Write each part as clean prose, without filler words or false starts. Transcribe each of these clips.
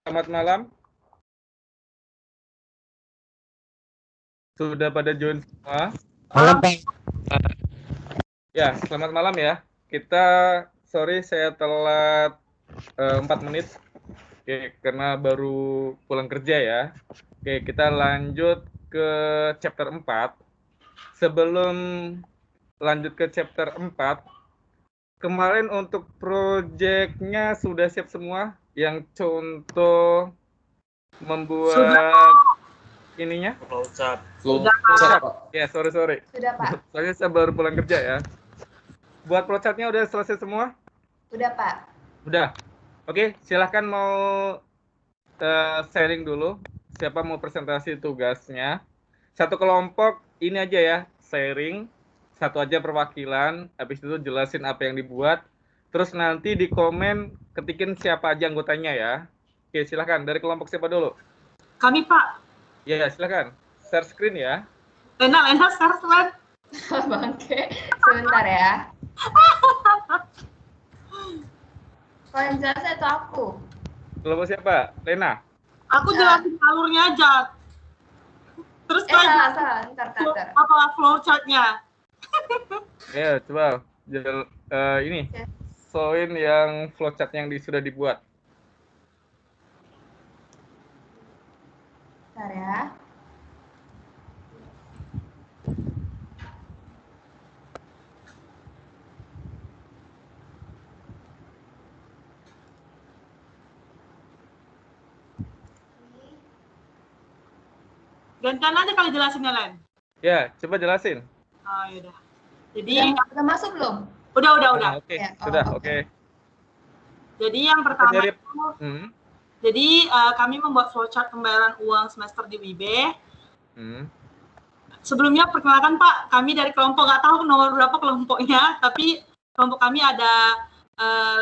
Selamat malam. Sudah pada join semua? Malam, Pak. Ya, selamat malam ya. Sorry saya telat 4 menit. Oke, karena baru pulang kerja ya. Oke, kita lanjut ke chapter 4. Sebelum lanjut ke chapter 4, kemarin untuk projectnya sudah siap semua? Yang contoh membuat ininya? Flowchart. Ya, sorry. Sudah, Pak. Soalnya saya baru pulang kerja ya. Buat flowchartnya udah selesai semua? Udah, Pak. Udah. Oke, silahkan mau sharing dulu. Siapa mau presentasi tugasnya? Satu kelompok ini aja ya, sharing. Satu aja perwakilan. Habis itu jelasin apa yang dibuat. Terus nanti di komen ketikin siapa aja anggotanya ya. Oke, silahkan. Dari kelompok siapa dulu? Kami, Pak. Ya, silahkan. Share screen ya. Lena, share slide. Bangke. Sebentar ya. Kalau yang jelasnya itu aku. Kelompok siapa? Lena? Aku jelasin alurnya aja. Terus Salah. Ntar. apa flowchartnya? Ya, coba ini showin yang flowchart yang sudah dibuat. Bentar ya. Gantian aja kali jelasinnya, Len. Ya, coba jelasin. Oh, yaudah. Jadi Udah masuk belum? udah. Oke, Ya, sudah, oke. oke. Jadi yang pertama Dari- itu, jadi kami membuat flowchart pembayaran uang semester di WIB. Sebelumnya perkenalkan Pak, kami dari kelompok, nggak tahu nomor berapa kelompoknya, tapi kelompok kami ada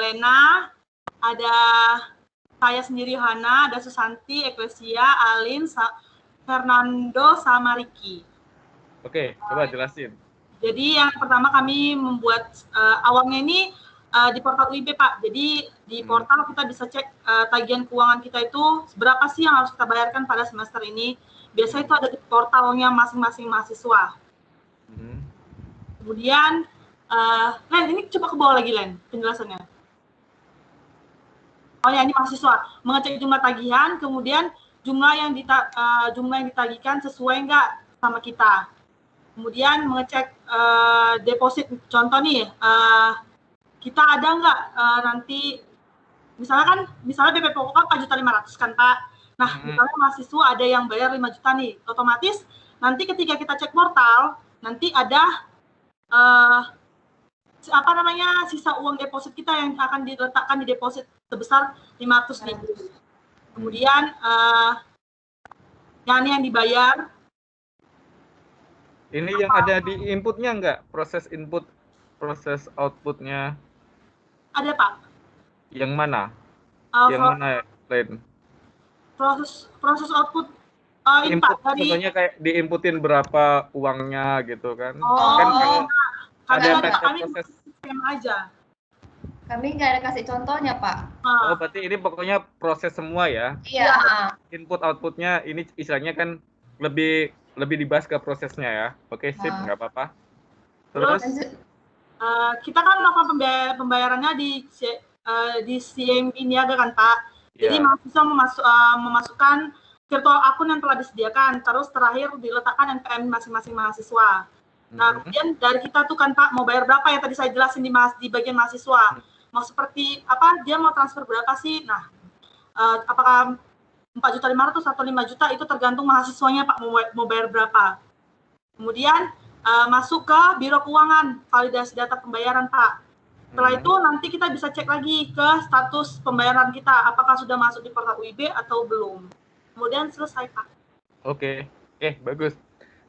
Lena, ada saya sendiri Hana, ada Susanti, Eklesia, Alin, Fernando, sama Ricky. Oke, coba jelasin. Jadi yang pertama kami membuat awalnya ini di portal UIB Pak. Jadi di portal kita bisa cek tagihan keuangan kita itu berapa sih yang harus kita bayarkan pada semester ini. Biasanya itu ada di portalnya masing-masing mahasiswa. Kemudian, Len, ini coba ke bawah lagi Len penjelasannya. Oh ya, ini mahasiswa mengecek jumlah tagihan, kemudian jumlah yang ditagihkan sesuai nggak sama kita. Kemudian mengecek deposit, contoh nih, kita ada nggak nanti, misalnya DP pokok kan 4.500.000 kan Pak. Nah, misalnya mahasiswa ada yang bayar 5 juta nih, otomatis nanti ketika kita cek portal, nanti ada sisa uang deposit kita yang akan diletakkan di deposit sebesar 500.000. Kemudian yang dibayar. Ini yang ada di inputnya nggak? Proses input, proses outputnya? Ada Pak. Yang mana? Yang mana, Len? Proses output Input Pak, dari contohnya kayak diinputin berapa uangnya gitu kan? Oh, Kan kalau ada kami proses aja. Kami nggak ada kasih contohnya, Pak. Oh, berarti ini pokoknya proses semua ya? Iya. Input outputnya ini istilahnya kan lebih dibahas ke prosesnya ya. Oke, sip, nggak apa-apa. Terus kita kan melakukan pembayarannya di CMB Niaga kan Pak. Jadi mahasiswa memasukkan virtual akun yang telah disediakan, terus terakhir diletakkan NPM masing-masing mahasiswa. Nah, kemudian dari kita tuh kan Pak mau bayar berapa ya tadi saya jelasin di bagian mahasiswa. Mau seperti apa, dia mau transfer berapa sih? Nah, apakah 4.500.000 atau 5 juta itu tergantung mahasiswanya Pak mau bayar berapa. Kemudian masuk ke Biro Keuangan, validasi data pembayaran Pak. Setelah itu nanti kita bisa cek lagi ke status pembayaran kita, apakah sudah masuk di portal UIB atau belum. Kemudian selesai Pak. Oke, bagus.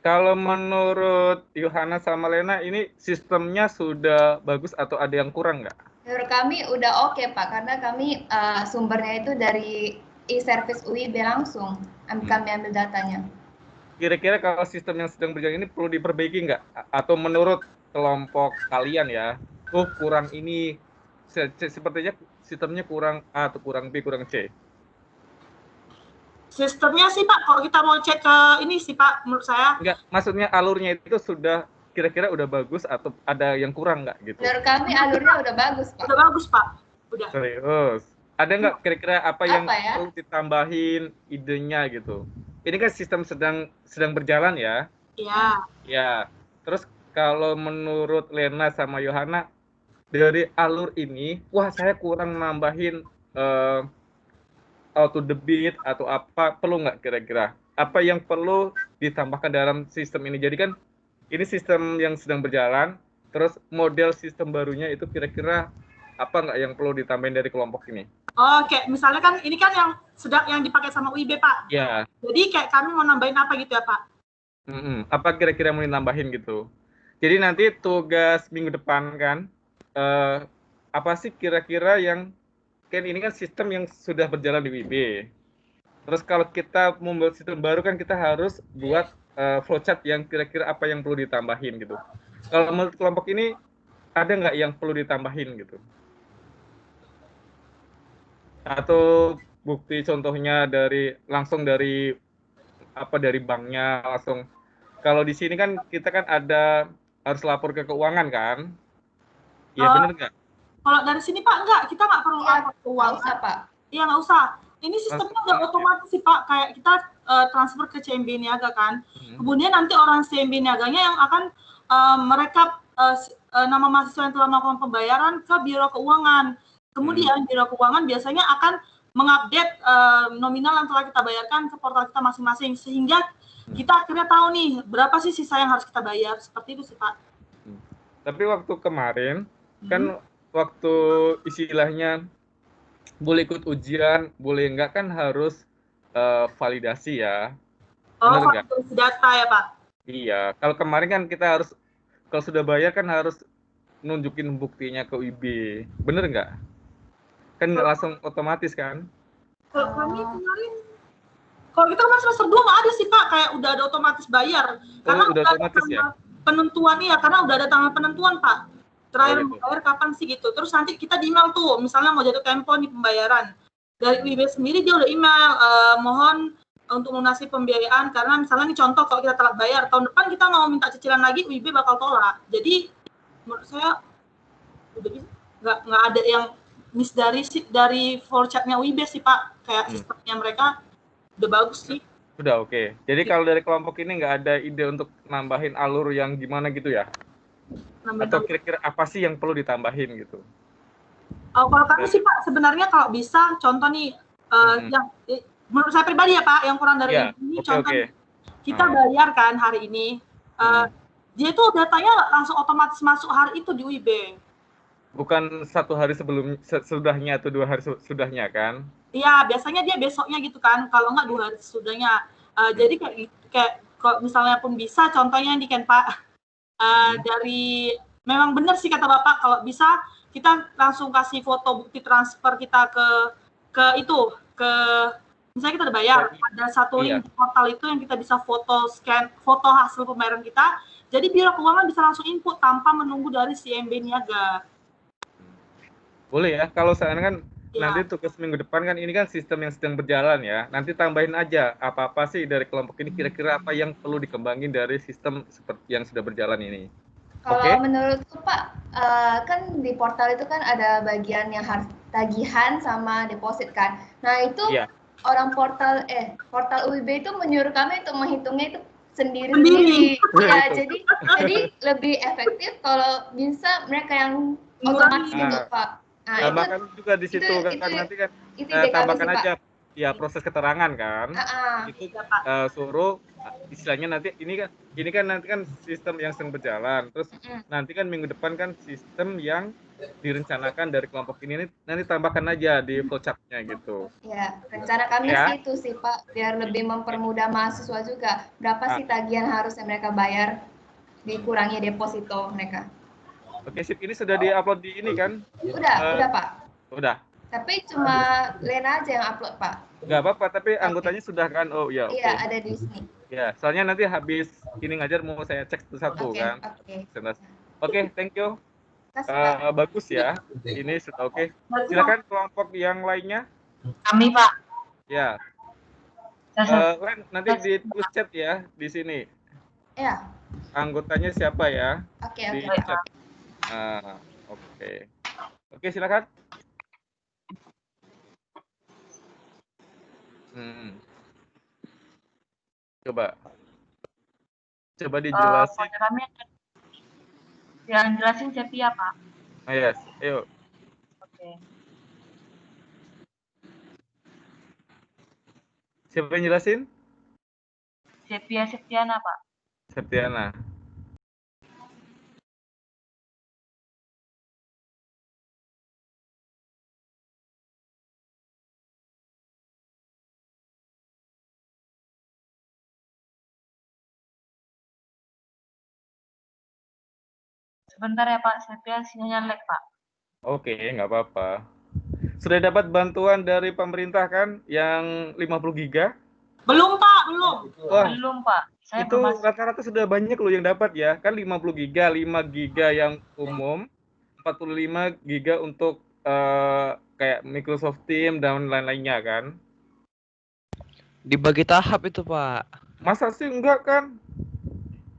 Kalau menurut Yohana sama Lena, ini sistemnya sudah bagus atau ada yang kurang nggak? Menurut kami udah oke Pak, karena kami sumbernya itu dari e-service UIB langsung. Kami ambil datanya. Kira-kira kalau sistem yang sedang berjalan ini perlu diperbaiki nggak? Atau menurut kelompok kalian ya, kurang ini, sepertinya sistemnya kurang A atau kurang B, kurang C? Sistemnya sih Pak, kalau kita mau cek ke ini sih Pak, menurut saya. Enggak, maksudnya alurnya itu sudah kira-kira udah bagus atau ada yang kurang nggak gitu? Menurut kami alurnya udah bagus, Pak. Udah bagus Pak, udah. Serius. Ada nggak kira-kira apa yang Apa ya? perlu ditambahin idenya gitu? Ini kan sistem sedang berjalan ya. Iya. Ya. Terus kalau menurut Lena sama Yohana dari alur ini, wah saya kurang nambahin auto debit atau apa, perlu nggak kira-kira? Apa yang perlu ditambahkan dalam sistem ini? Jadi kan ini sistem yang sedang berjalan, terus model sistem barunya itu kira-kira apa nggak yang perlu ditambahin dari kelompok ini? Oke, misalnya kan ini kan yang dipakai sama UIB Pak. Ya. Jadi kayak kami mau nambahin apa gitu ya Pak? Apa kira-kira mau ditambahin gitu? Jadi nanti tugas minggu depan kan, apa sih kira-kira yang kan ini kan sistem yang sudah berjalan di WIB. Terus kalau kita membuat sistem baru kan kita harus buat flowchart yang kira-kira apa yang perlu ditambahin gitu. Kalau menurut kelompok ini ada nggak yang perlu ditambahin gitu? Atau bukti contohnya langsung dari banknya langsung. Kalau di sini kan kita kan harus lapor ke keuangan kan? Iya benar nggak? Kalau dari sini Pak enggak, kita nggak perlu lapor ke Nggak usah, Pak. Iya nggak usah. Ini sistemnya udah otomatis sih Pak, kayak kita transfer ke CMB Niaga kan. Kemudian nanti orang CMB Niaganya yang akan merekap nama mahasiswa yang telah melakukan pembayaran ke Biro Keuangan. Kemudian Biro Keuangan biasanya akan mengupdate nominal yang telah kita bayarkan ke portal kita masing-masing, sehingga kita akhirnya tahu nih berapa sih sisa yang harus kita bayar. Seperti itu sih Pak. Tapi waktu kemarin kan waktu istilahnya boleh ikut ujian, boleh enggak kan harus validasi ya. Oh, validasi data ya Pak? Iya, kalau kemarin kan kita harus, kalau sudah bayar kan harus nunjukin buktinya ke UIB. Bener nggak? Kan nggak langsung otomatis kan? Kalau kami kemarin, kalau kita kemarin semester 2 nggak ada sih Pak, kayak udah ada otomatis bayar. Karena udah otomatis ya? Penentuan ya, karena udah ada tanggal penentuan Pak. Terakhir bayar kapan sih gitu. Terus nanti kita di email tuh, misalnya mau jatuh tempo nih pembayaran. Dari UIB sendiri dia udah email, mohon untuk lunasi pembiayaan, karena misalnya nih contoh kalau kita telat bayar, tahun depan kita mau minta cicilan lagi, UIB bakal tolak. Jadi menurut saya udah bisa, nggak ada yang miss dari flowchart-nya UIB sih Pak. Kayak sistemnya mereka udah bagus sih. Udah oke. Jadi kalau dari kelompok ini nggak ada ide untuk nambahin alur yang gimana gitu ya? Atau kira-kira apa sih yang perlu ditambahin gitu? Kalau kami sih Pak, sebenarnya kalau bisa contoh nih yang menurut saya pribadi ya Pak, yang kurang dari ini contoh kita bayar kan hari ini, dia itu datanya langsung otomatis masuk hari itu di UIB. Bukan 1 hari sudahnya atau 2 hari sudahnya kan? Iya, biasanya dia besoknya gitu kan, kalau nggak 2 hari sudahnya. Jadi kayak kalau misalnya pun bisa, contohnya ini kan Pak, dari memang benar sih kata Bapak, kalau bisa kita langsung kasih foto bukti transfer kita ke misalnya kita udah bayar, ada satu link di portal itu yang kita bisa scan foto hasil pembayaran kita, jadi Biro Keuangan bisa langsung input tanpa menunggu dari CMB Niaga. Boleh ya, kalau saya kan nanti tugas minggu depan kan ini kan sistem yang sedang berjalan ya, nanti tambahin aja apa-apa sih dari kelompok ini, kira-kira apa yang perlu dikembangin dari sistem seperti yang sudah berjalan ini. Kalau menurutku Pak, kan di portal itu kan ada bagian yang harus tagihan sama deposit kan. Nah itu orang portal UIB itu menyuruh kami untuk menghitungnya itu sendiri. Ya, jadi lebih efektif kalau bisa mereka yang otomatis gitu Pak. Nah, tambahkan juga di situ kan nanti kan tambahkan aja ya proses keterangan kan. Itu suruh istilahnya nanti ini kan nanti kan sistem yang sedang berjalan. Terus nanti kan minggu depan kan sistem yang direncanakan dari kelompok ini nanti tambahkan aja di flowchart-nya gitu. Ya, rencana kami sih itu sih Pak, biar lebih mempermudah mahasiswa juga. Berapa sih tagihan harus yang mereka bayar, dikurangi deposito mereka. Oke, sip. Ini sudah di-upload di ini kan? Udah Pak. Udah. Tapi cuma Lena aja yang upload Pak. Nggak apa-apa, tapi anggotanya sudah kan? Oh iya. Iya, ada di sini. Ya, soalnya nanti habis ini ngajar mau saya cek satu kan. Oke, thank you. Bagus ya. Ini sudah oke. Silakan kelompok yang lainnya. Kami Pak. Ya. Ren, nanti ditulis chat ya di sini. Ya. Anggotanya siapa ya? Oke. Di chat. Oke, silakan. Coba dijelasin. Kami yang jelasin Sepia, Pak. Yes, ayo. Oke. Siapa yang jelasin? Sepia Septiana, Pak. Septiana. Sebentar ya Pak, Sepia sinyalnya lag Pak. Oke, nggak apa-apa. Sudah dapat bantuan dari pemerintah kan yang 50 giga? Belum Pak, belum. Wah, belum Pak. Saya itu rata-rata sudah banyak loh yang dapat ya. Kan 50 giga, 5 giga yang umum, 45 giga untuk kayak Microsoft Teams dan lain-lainnya kan. Dibagi tahap itu Pak. Masa sih enggak kan?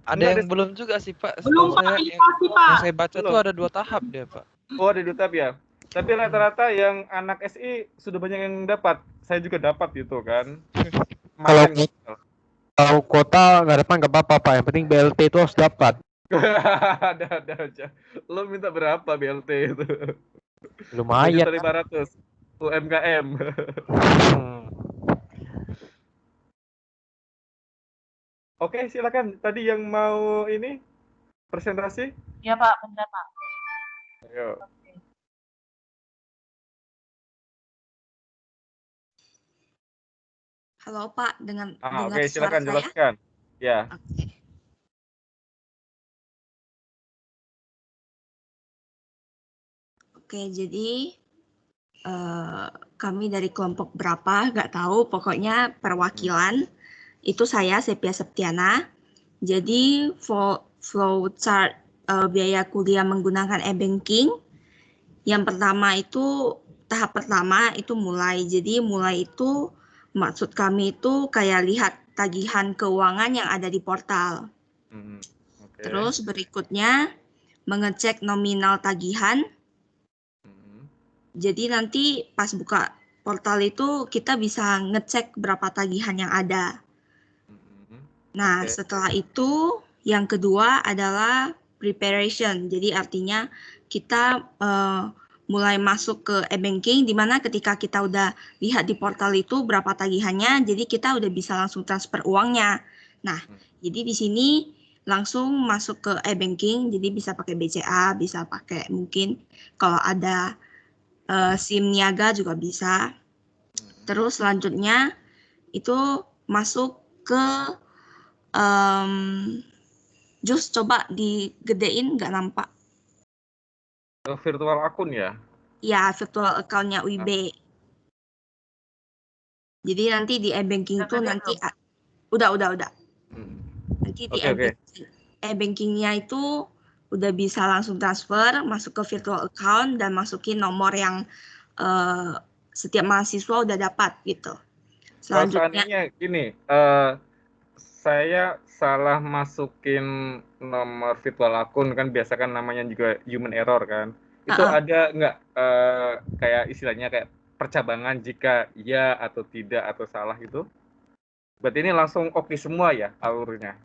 Ada yang belum juga sih Pak. Belum Pak, pasti Pak. Yang saya baca tuh ada 2 tahap dia Pak. Oh, ada 2 tahap ya. Tapi rata-rata yang anak SI sudah banyak yang dapat. Saya juga dapat gitu kan. Kalau kuota nggak dapat nggak apa-apa Pak. Yang penting BLT itu harus dapat. ada aja. Lo minta berapa BLT itu? Lumayan. 1.500 UMKM. Oke, silakan. Tadi yang mau ini presentasi? Iya Pak, benar Pak. Ayo. Halo Pak, dengan Oke, silakan jelaskan. Ya. Oke, jadi kami dari kelompok berapa, nggak tahu, pokoknya perwakilan itu saya, Sepia Septiana. Jadi flow chart biaya kuliah menggunakan e-banking. Yang pertama itu, tahap pertama itu mulai. Jadi mulai itu maksud kami itu kayak lihat tagihan keuangan yang ada di portal. Terus berikutnya mengecek nominal tagihan. Jadi nanti pas buka portal itu kita bisa ngecek berapa tagihan yang ada. Nah, setelah itu yang kedua adalah preparation. Jadi artinya kita mulai masuk ke e-banking, di mana ketika kita udah lihat di portal itu berapa tagihannya, jadi kita udah bisa langsung transfer uangnya. Nah, jadi di sini langsung masuk ke e-banking, jadi bisa pakai BCA, bisa pakai mungkin kalau ada SIM niaga juga bisa. Terus selanjutnya itu masuk ke Jus, coba digedein, nggak nampak. Virtual akun ya? Ya, virtual account-nya UIB. Jadi nanti di e-banking itu nanti udah. Nanti di e-banking-nya itu udah bisa langsung transfer, masuk ke virtual account dan masukin nomor yang setiap mahasiswa udah dapat gitu. Selanjutnya gini, saya salah masukin nomor virtual akun, kan biasa kan namanya juga human error kan. Itu ada nggak kayak istilahnya kayak percabangan jika ya atau tidak atau salah gitu? Berarti ini langsung oke semua ya alurnya?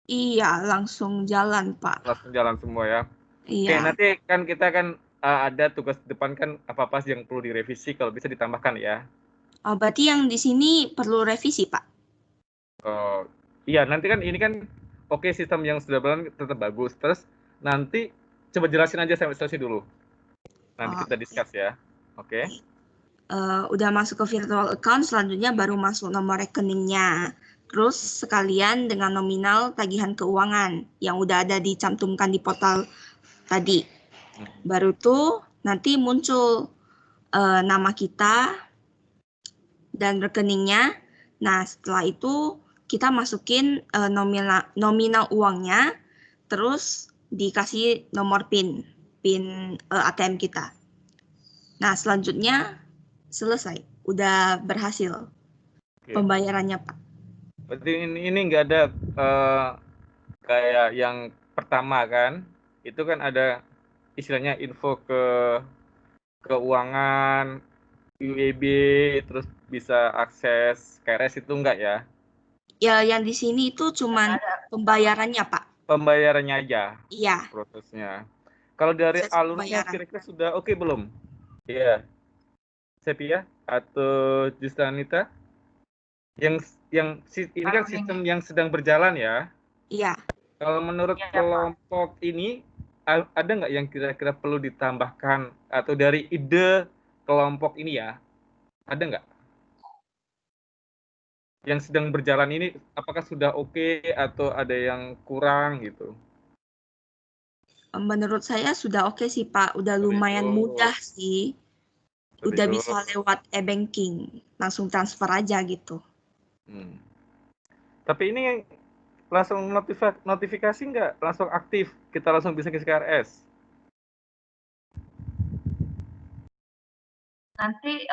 Iya, langsung jalan Pak. Langsung jalan semua ya? Iya. Oke, nanti kan kita kan ada tugas depan kan apa-apa yang perlu direvisi, kalau bisa ditambahkan ya. Oh, berarti yang di sini perlu revisi Pak? Iya, nanti kan ini kan oke, sistem yang sudah berjalan tetap bagus. Terus nanti coba jelasin aja sampai selesai dulu. Nanti kita discuss ya. Oke. Udah masuk ke virtual account, selanjutnya baru masuk nomor rekeningnya. Terus sekalian dengan nominal tagihan keuangan yang udah ada dicantumkan di portal tadi. Baru tuh nanti muncul nama kita dan rekeningnya. Nah, setelah itu kita masukin nominal uangnya, terus dikasih nomor PIN ATM kita. Nah, selanjutnya selesai, udah berhasil. pembayarannya, Pak. Berarti ini nggak ada kayak yang pertama kan? Itu kan ada istilahnya info ke keuangan, UEB, terus bisa akses KRS itu enggak ya? Ya, yang di sini itu cuman pembayarannya, Pak. Pembayarannya aja. Iya. Prosesnya. Kalau dari Proses alurnya pembayaran. kira-kira sudah oke belum? Iya. Sepia atau Justanita? Yang ini kan sistem yang sedang berjalan ya. Iya. Kalau menurut kelompok ini ada nggak yang kira-kira perlu ditambahkan atau dari ide kelompok ini ya? Ada nggak? Yang sedang berjalan ini apakah sudah oke atau ada yang kurang gitu? Menurut saya sudah oke sih, Pak. Udah lumayan mudah sih. Udah bisa lewat e-banking. Langsung transfer aja gitu. Tapi ini langsung notifikasi nggak? Langsung aktif? Kita langsung bisa ke KRS? Nanti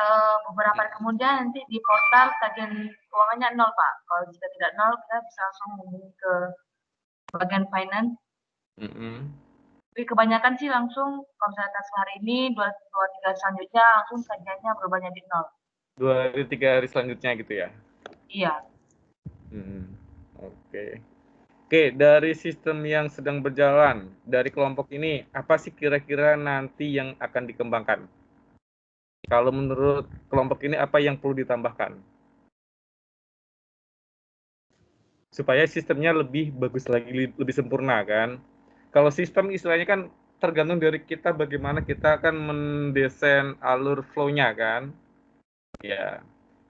beberapa hari kemudian nanti di portal tagihan keuangannya 0, Pak. Kalau jika tidak 0, kita bisa langsung menghubungi ke bagian finance. Tapi kebanyakan sih langsung kalau misalnya transfer hari ini, 2-3 hari selanjutnya langsung tagihannya berubahnya di 0. 2-3 hari selanjutnya gitu ya? Iya. Oke, dari sistem yang sedang berjalan, dari kelompok ini, apa sih kira-kira nanti yang akan dikembangkan? Kalau menurut kelompok ini, apa yang perlu ditambahkan? Supaya sistemnya lebih bagus lagi, lebih sempurna kan? Kalau sistem istilahnya kan tergantung dari kita bagaimana kita akan mendesain alur flow-nya kan? Ya.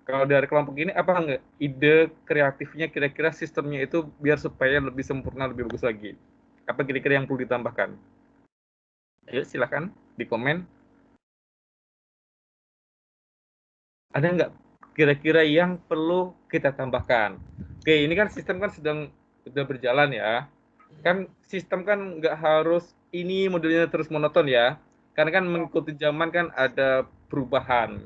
Kalau dari kelompok ini apa enggak ide kreatifnya kira-kira sistemnya itu biar supaya lebih sempurna, lebih bagus lagi? Apa kira-kira yang perlu ditambahkan? Ayo silakan di komen. Ada nggak kira-kira yang perlu kita tambahkan? Oke, ini kan sistem kan sudah berjalan ya. Kan sistem kan nggak harus ini modelnya terus monoton ya. Karena kan mengikuti zaman kan ada perubahan.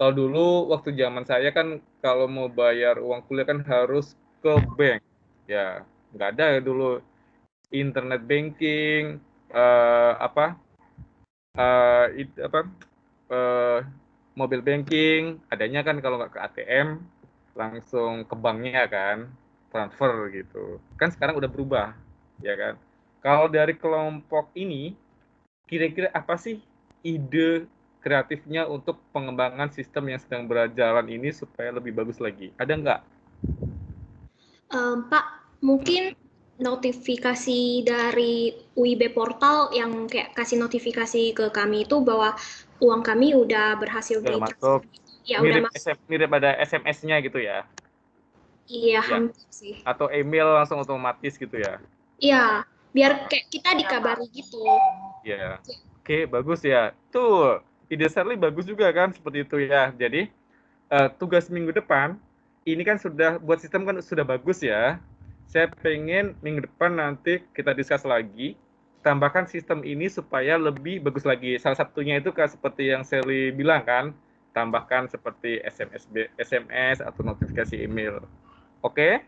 Kalau dulu waktu zaman saya kan kalau mau bayar uang kuliah kan harus ke bank. Ya, nggak ada ya dulu internet banking, mobile banking, adanya kan kalau nggak ke ATM, langsung ke banknya kan, transfer gitu. Kan sekarang udah berubah, ya kan. Kalau dari kelompok ini, kira-kira apa sih ide kreatifnya untuk pengembangan sistem yang sedang berjalan ini supaya lebih bagus lagi? Ada nggak? Pak, mungkin notifikasi dari UIB portal yang kayak kasih notifikasi ke kami itu bahwa uang kami udah berhasil masuk. Ya, mirip, udah masuk. Mirip pada SMS-nya gitu ya? Iya, hampir sih. Atau email langsung otomatis gitu ya? Iya, biar kayak kita dikabari gitu. Iya. Oke, bagus ya. Tuh, ide Shirley bagus juga kan seperti itu ya. Jadi, tugas minggu depan, ini kan sudah buat sistem kan sudah bagus ya. Saya pengen minggu depan nanti kita discuss lagi, tambahkan sistem ini supaya lebih bagus lagi. Salah satunya itu kan seperti yang Shirley bilang kan, tambahkan seperti SMS atau notifikasi email. Oke?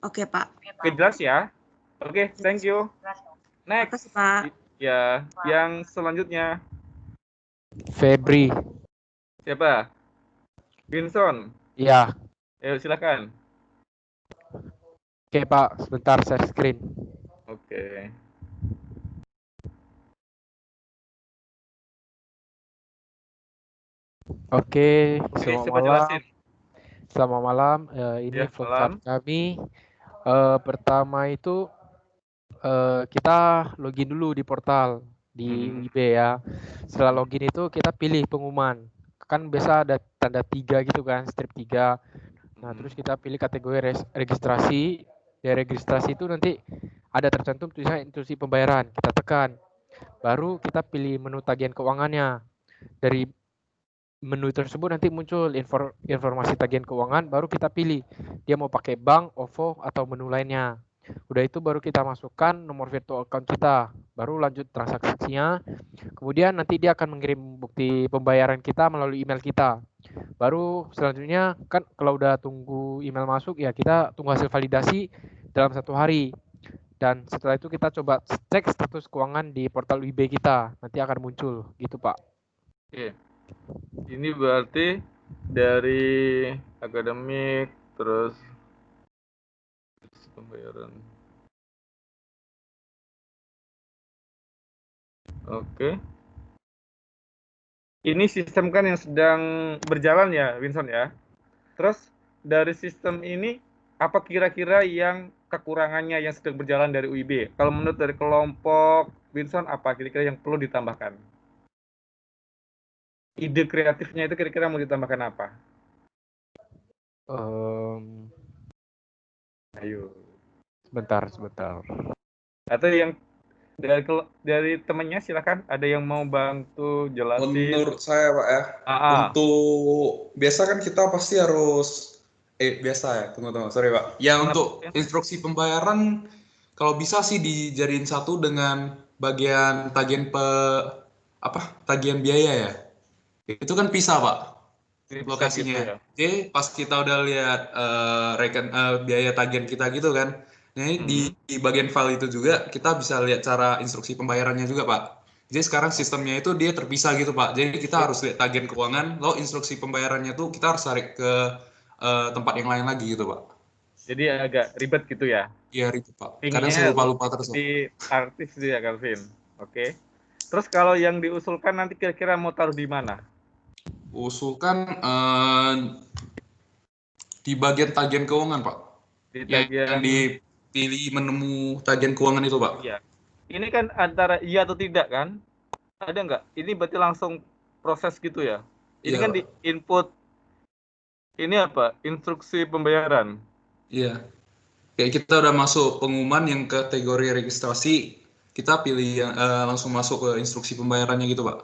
Oke, Pak. Oke, jelas ya? Oke, thank you. Next. Pak. Ya, yang selanjutnya. Febri. Siapa? Vinson. Iya. Ayo silakan. Oke, Pak, sebentar share screen. Oke. Oke, selamat malam. Selamat malam. Ini ya, vlog kami. Pertama itu kita login dulu di portal di UIB ya. Setelah login itu kita pilih pengumuman. Kan biasa ada tanda 3 gitu kan, strip 3. Nah, terus kita pilih kategori registrasi. Dari registrasi itu nanti ada tercantum tulisan instruksi pembayaran. Kita tekan. Baru kita pilih menu tagihan keuangannya. Dari menu tersebut nanti muncul informasi tagihan keuangan, baru kita pilih dia mau pakai bank, OVO, atau menu lainnya. Udah itu baru kita masukkan nomor virtual account kita, baru lanjut transaksinya. Kemudian nanti dia akan mengirim bukti pembayaran kita melalui email kita. Baru selanjutnya kan kalau udah tunggu email masuk ya kita tunggu hasil validasi dalam 1 hari. Dan setelah itu kita coba cek status keuangan di portal UIB kita. Nanti akan muncul gitu Pak. Oke. Ini berarti dari akademik terus pembayaran. Oke. Ini sistem kan yang sedang berjalan ya, Winson ya. Terus dari sistem ini apa kira-kira yang kekurangannya yang sedang berjalan dari UIB? Kalau menurut dari kelompok Winson apa kira-kira yang perlu ditambahkan? Ide kreatifnya itu kira-kira mau ditambahkan apa? Ayo. Sebentar. Atau yang dari temannya silakan, ada yang mau bantu jelasin. Menurut saya Pak ya, untuk biasa kan kita pasti harus biasa ya, tunggu sorry Pak. Ya untuk instruksi pembayaran kalau bisa sih dijadiin satu dengan bagian tagihan biaya ya. Itu kan bisa Pak lokasinya. Gitu ya? Jadi pas kita udah lihat biaya tagihan kita gitu kan. Nah, di bagian file itu juga kita bisa lihat cara instruksi pembayarannya juga Pak. Jadi sekarang sistemnya itu dia terpisah gitu Pak. Jadi kita harus lihat tagihan keuangan, lalu instruksi pembayarannya tuh kita harus tarik ke tempat yang lain lagi gitu Pak. Jadi agak ribet gitu ya? Iya ribet Pak. Kadang saya lupa terus. Di artis dia Calvin. Oke. Terus kalau yang diusulkan nanti kira-kira mau taruh di mana? Usulkan di bagian tagihan keuangan Pak. Di tagihan yang pilih menu tagihan keuangan itu Pak. Iya. Ini kan antara iya atau tidak kan? Ada nggak? Ini berarti langsung proses gitu ya? Ini kan di input ini apa? Instruksi pembayaran. Iya. Kayak kita udah masuk pengumuman yang kategori registrasi, kita pilih yang langsung masuk ke instruksi pembayarannya gitu Pak.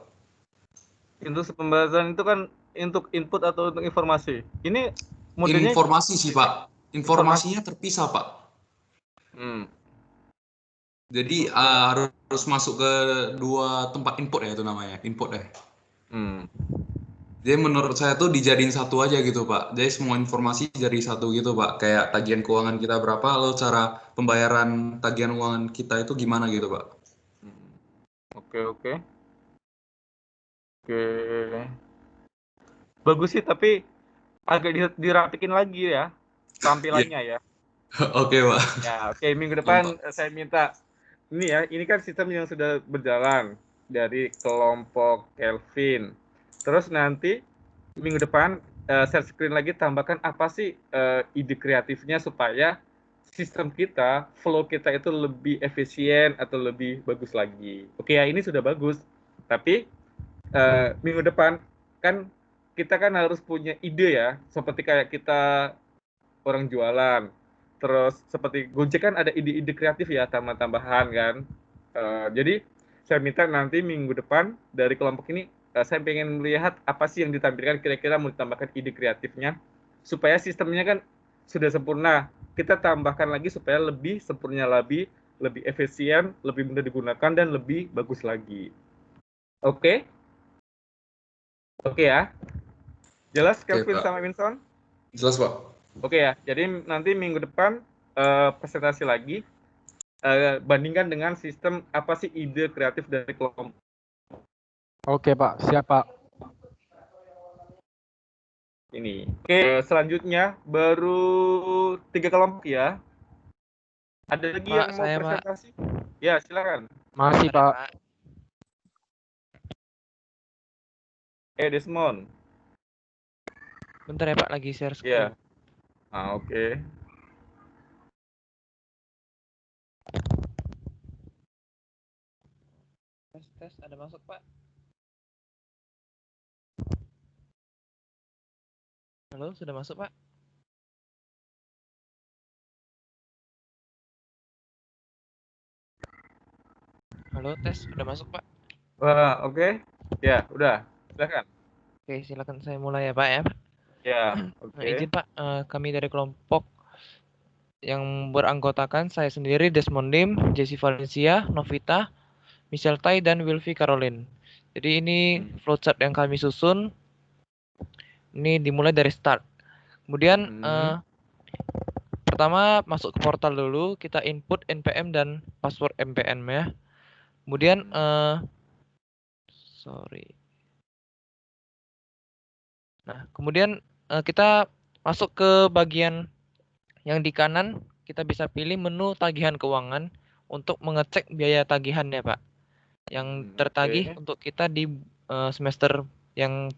Instruksi pembayaran itu kan untuk input atau untuk informasi? Ini modelnya informasi sih Pak. Informasinya terpisah Pak. Jadi harus masuk ke 2 tempat input ya itu namanya, input deh. Jadi menurut saya tuh dijadiin satu aja gitu Pak. Jadi semua informasi jadi satu gitu Pak. Kayak tagihan keuangan kita berapa, lalu cara pembayaran tagihan keuangan kita itu gimana gitu Pak. Oke. Bagus sih, tapi agak dirapikin lagi ya tampilannya ya. Oke Pak. Ya, oke. Minggu depan saya minta ini kan sistem yang sudah berjalan dari kelompok Kelvin. Terus nanti minggu depan share screen lagi tambahkan apa sih ide kreatifnya supaya sistem kita, flow kita itu lebih efisien atau lebih bagus lagi. Oke ya, ini sudah bagus. Tapi minggu depan kan kita kan harus punya ide ya, seperti kayak kita orang jualan. Terus seperti Gojek kan ada ide-ide kreatif ya, tambahan kan. Jadi saya minta nanti minggu depan dari kelompok ini saya pengen melihat apa sih yang ditampilkan, kira-kira mau ditambahkan ide kreatifnya supaya sistemnya kan sudah sempurna. Kita tambahkan lagi supaya lebih sempurna lebih efisien, lebih mudah digunakan dan lebih bagus lagi. Oke? Oke ya. Jelas Kelvin sama Winson? Jelas Pak. Oke ya, jadi nanti minggu depan presentasi lagi, bandingkan dengan sistem apa sih ide kreatif dari kelompok. Oke Pak, siap Pak. Ini. Oke, selanjutnya baru 3 kelompok ya. Ada lagi Pak, yang mau presentasi? Pak. Ya, silakan. Masih Pak. Desmond. Bentar ya Pak, lagi share screen. Iya. Oke. Tes, ada masuk Pak. Halo, sudah masuk Pak? Halo, tes, sudah masuk Pak? Wah, oke. Ya, udah. Silakan. Oke, silakan saya mulai ya Pak ya. Ya, oke. Izin Pak, kami dari kelompok yang beranggotakan saya sendiri, Desmond Lim, Jessie Valencia, Novita, Michelle Tai, dan Wilfie Caroline. Jadi ini flowchart yang kami susun Ini dimulai dari start. Kemudian pertama masuk ke portal dulu, kita input NPM dan password NPM ya. Kemudian Nah, kemudian kita masuk ke bagian yang di kanan, kita bisa pilih menu tagihan keuangan untuk mengecek biaya tagihannya, Pak. Yang tertagih untuk kita di semester yang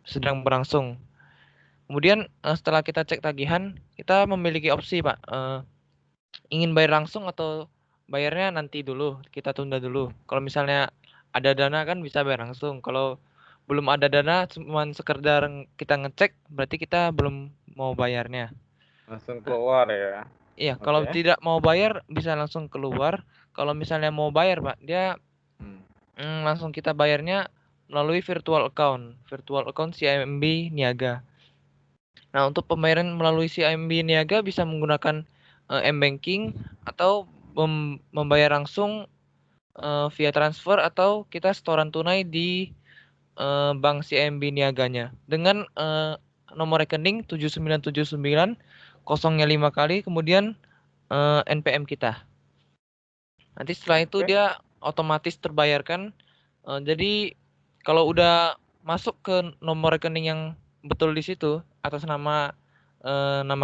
sedang berlangsung. Kemudian setelah kita cek tagihan, kita memiliki opsi, Pak. Ingin bayar langsung atau bayarnya nanti dulu, kita tunda dulu. Kalau misalnya ada dana kan bisa bayar langsung. Kalau belum ada dana, cuma sekedar kita ngecek, berarti kita belum mau bayarnya. Langsung keluar ya? Iya, kalau tidak mau bayar bisa langsung keluar. Kalau misalnya mau bayar, Pak, dia langsung kita bayarnya melalui virtual account CIMB Niaga. Nah, untuk pembayaran melalui CIMB Niaga bisa menggunakan m-banking atau membayar langsung via transfer atau kita setoran tunai di bank CIMB Niaganya dengan nomor rekening 7979 0-nya 5 kali, kemudian NPM kita. Nanti setelah itu dia otomatis terbayarkan. Jadi kalau udah masuk ke nomor rekening yang betul di situ atas nama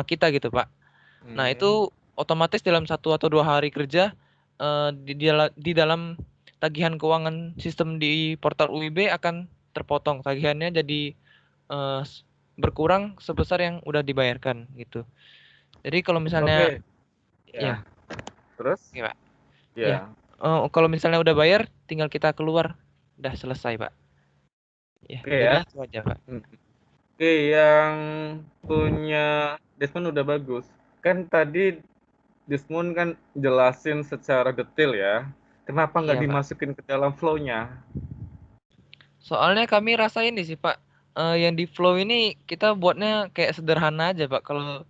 kita gitu, Pak. Nah, itu otomatis dalam 1 atau 2 hari kerja di dalam tagihan keuangan sistem di portal UIB akan terpotong tagihannya, jadi berkurang sebesar yang udah dibayarkan gitu. Jadi kalau misalnya ya. Terus? Oke, Pak. Ya. Kalau misalnya udah bayar, tinggal kita keluar, udah selesai, Pak. Ya, ya. Itu aja, Pak. Oke, yang punya Desmond udah bagus. Kan tadi Desmond kan jelasin secara detail ya. Kenapa nggak dimasukin ke dalam flow-nya? Soalnya kami rasa ini sih, Pak. Yang di flow ini kita buatnya kayak sederhana aja, Pak. Kalau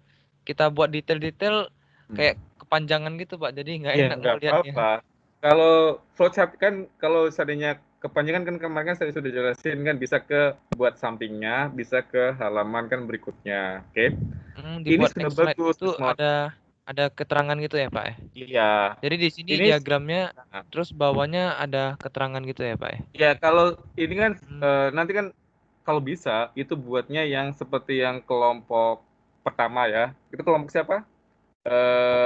kita buat detail-detail kayak kepanjangan gitu, Pak. Jadi nggak enak ngeliatnya. Apa-apa. Kalau flowchart kan kalau seandainya kepanjangan kan kemarin kan saya sudah jelasin kan bisa ke buat sampingnya, bisa ke halaman kan berikutnya. Oke. Ini sudah bagus. Itu ada keterangan gitu ya, Pak? Iya. Jadi di sini diagramnya terus bawahnya ada keterangan gitu ya, Pak? Ya, kalau ini kan nanti kan kalau bisa itu buatnya yang seperti yang kelompok pertama ya. Itu kelompok siapa?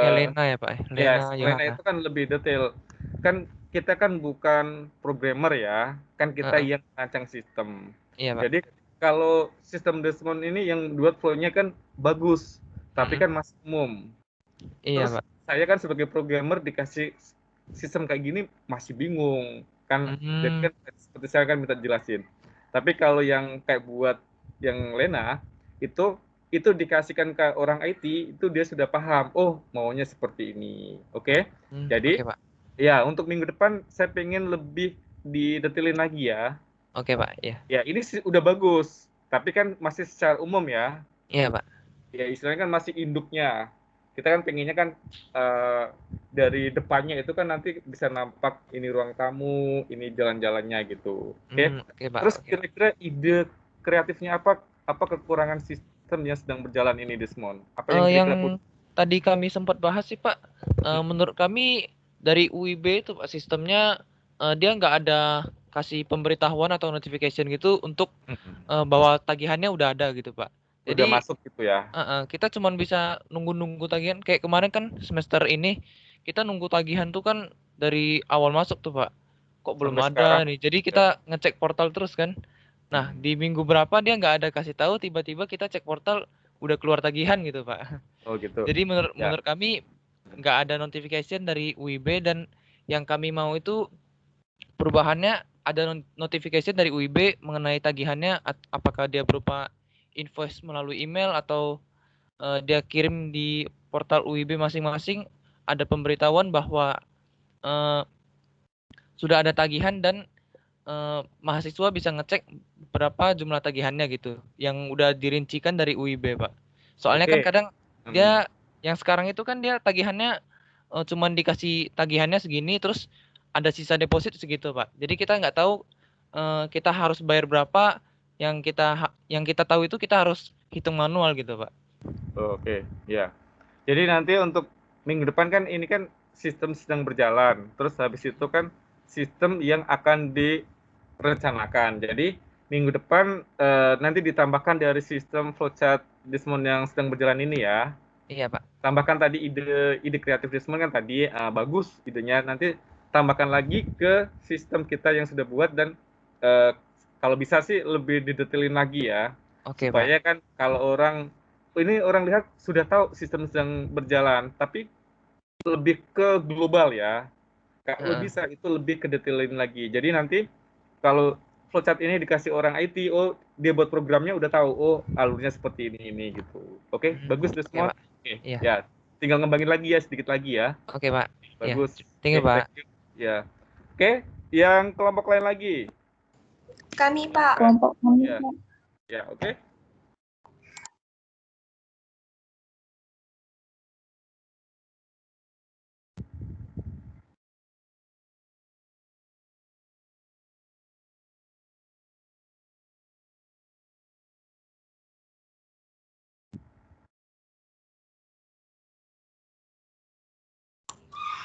Lena ya, Pak? Lena itu kan lebih detail. Kan kita kan bukan programmer ya, kan kita yang merancang sistem. Iya, Pak. Jadi kalau sistem Desmond ini yang buat flow-nya kan bagus, tapi kan masih umum. Iya, Terus Pak. saya kan sebagai programmer dikasih sistem kayak gini masih bingung kan. Jadi kan seperti saya kan minta jelasin. Tapi kalau yang kayak buat yang Lena itu dikasihkan ke orang IT, itu dia sudah paham, oh maunya seperti ini. Oke? Jadi Pak. Ya, untuk minggu depan saya pengen lebih didetailin lagi ya. Oke, Pak. Ya. Ya, ini udah bagus, tapi kan masih secara umum ya. Iya, Pak. Ya, istilahnya kan masih induknya. Kita kan pengennya kan dari depannya itu kan nanti bisa nampak ini ruang tamu, ini jalan-jalannya gitu. Oke? Pak. Terus kira-kira ide kreatifnya apa kekurangan sistem yang sedang berjalan ini, Desmond? Apa yang tadi kami sempat bahas sih, Pak. Menurut kami dari UIB itu, Pak, sistemnya dia nggak ada kasih pemberitahuan atau notification gitu untuk bahwa tagihannya udah ada gitu, Pak. Jadi udah masuk gitu ya. Kita cuma bisa nunggu tagihan. Kayak kemarin kan semester ini kita nunggu tagihan tuh kan dari awal masuk tuh, Pak. Kok belum ada nih. Jadi kita ngecek portal terus kan. Nah, di minggu berapa dia nggak ada kasih tahu, tiba-tiba kita cek portal udah keluar tagihan gitu, Pak. Oh gitu. Jadi menurut kami nggak ada notification dari UIB, dan yang kami mau itu perubahannya ada notification dari UIB mengenai tagihannya, apakah dia berupa invoice melalui email atau dia kirim di portal UIB masing-masing, ada pemberitahuan bahwa sudah ada tagihan dan mahasiswa bisa ngecek berapa jumlah tagihannya gitu, yang udah dirincikan dari UIB, Pak. Soalnya kan kadang dia yang sekarang itu kan dia tagihannya cuman dikasih tagihannya segini, terus ada sisa deposit segitu, Pak. Jadi kita nggak tahu kita harus bayar berapa yang kita tahu itu kita harus hitung manual gitu, Pak. Oke, ya. Jadi nanti untuk minggu depan kan ini kan sistem sedang berjalan. Terus habis itu kan sistem yang akan direncanakan. Jadi minggu depan nanti ditambahkan dari sistem flowchart Desmond yang sedang berjalan ini ya. Iya, Pak. Tambahkan tadi ide kreatif Desmond kan tadi bagus idenya. Nanti tambahkan lagi ke sistem kita yang sudah buat dan kalau bisa sih lebih didetailin lagi ya. Oke, supaya Pak. kan kalau orang lihat sudah tahu sistem sedang berjalan, tapi lebih ke global ya. Kalau bisa itu lebih ke detailin lagi. Jadi nanti kalau flowchart ini dikasih orang IT, oh dia buat programnya udah tahu, oh alurnya seperti ini gitu. Oke, bagus deh semua. Oke, ya. Tinggal ngembangin lagi ya sedikit lagi ya. Oke, Pak. Bagus. Thank you, Pak. Ya. Oke, yang kelompok lain lagi. Kami, Pak. Kelompok kami. Ya, oke.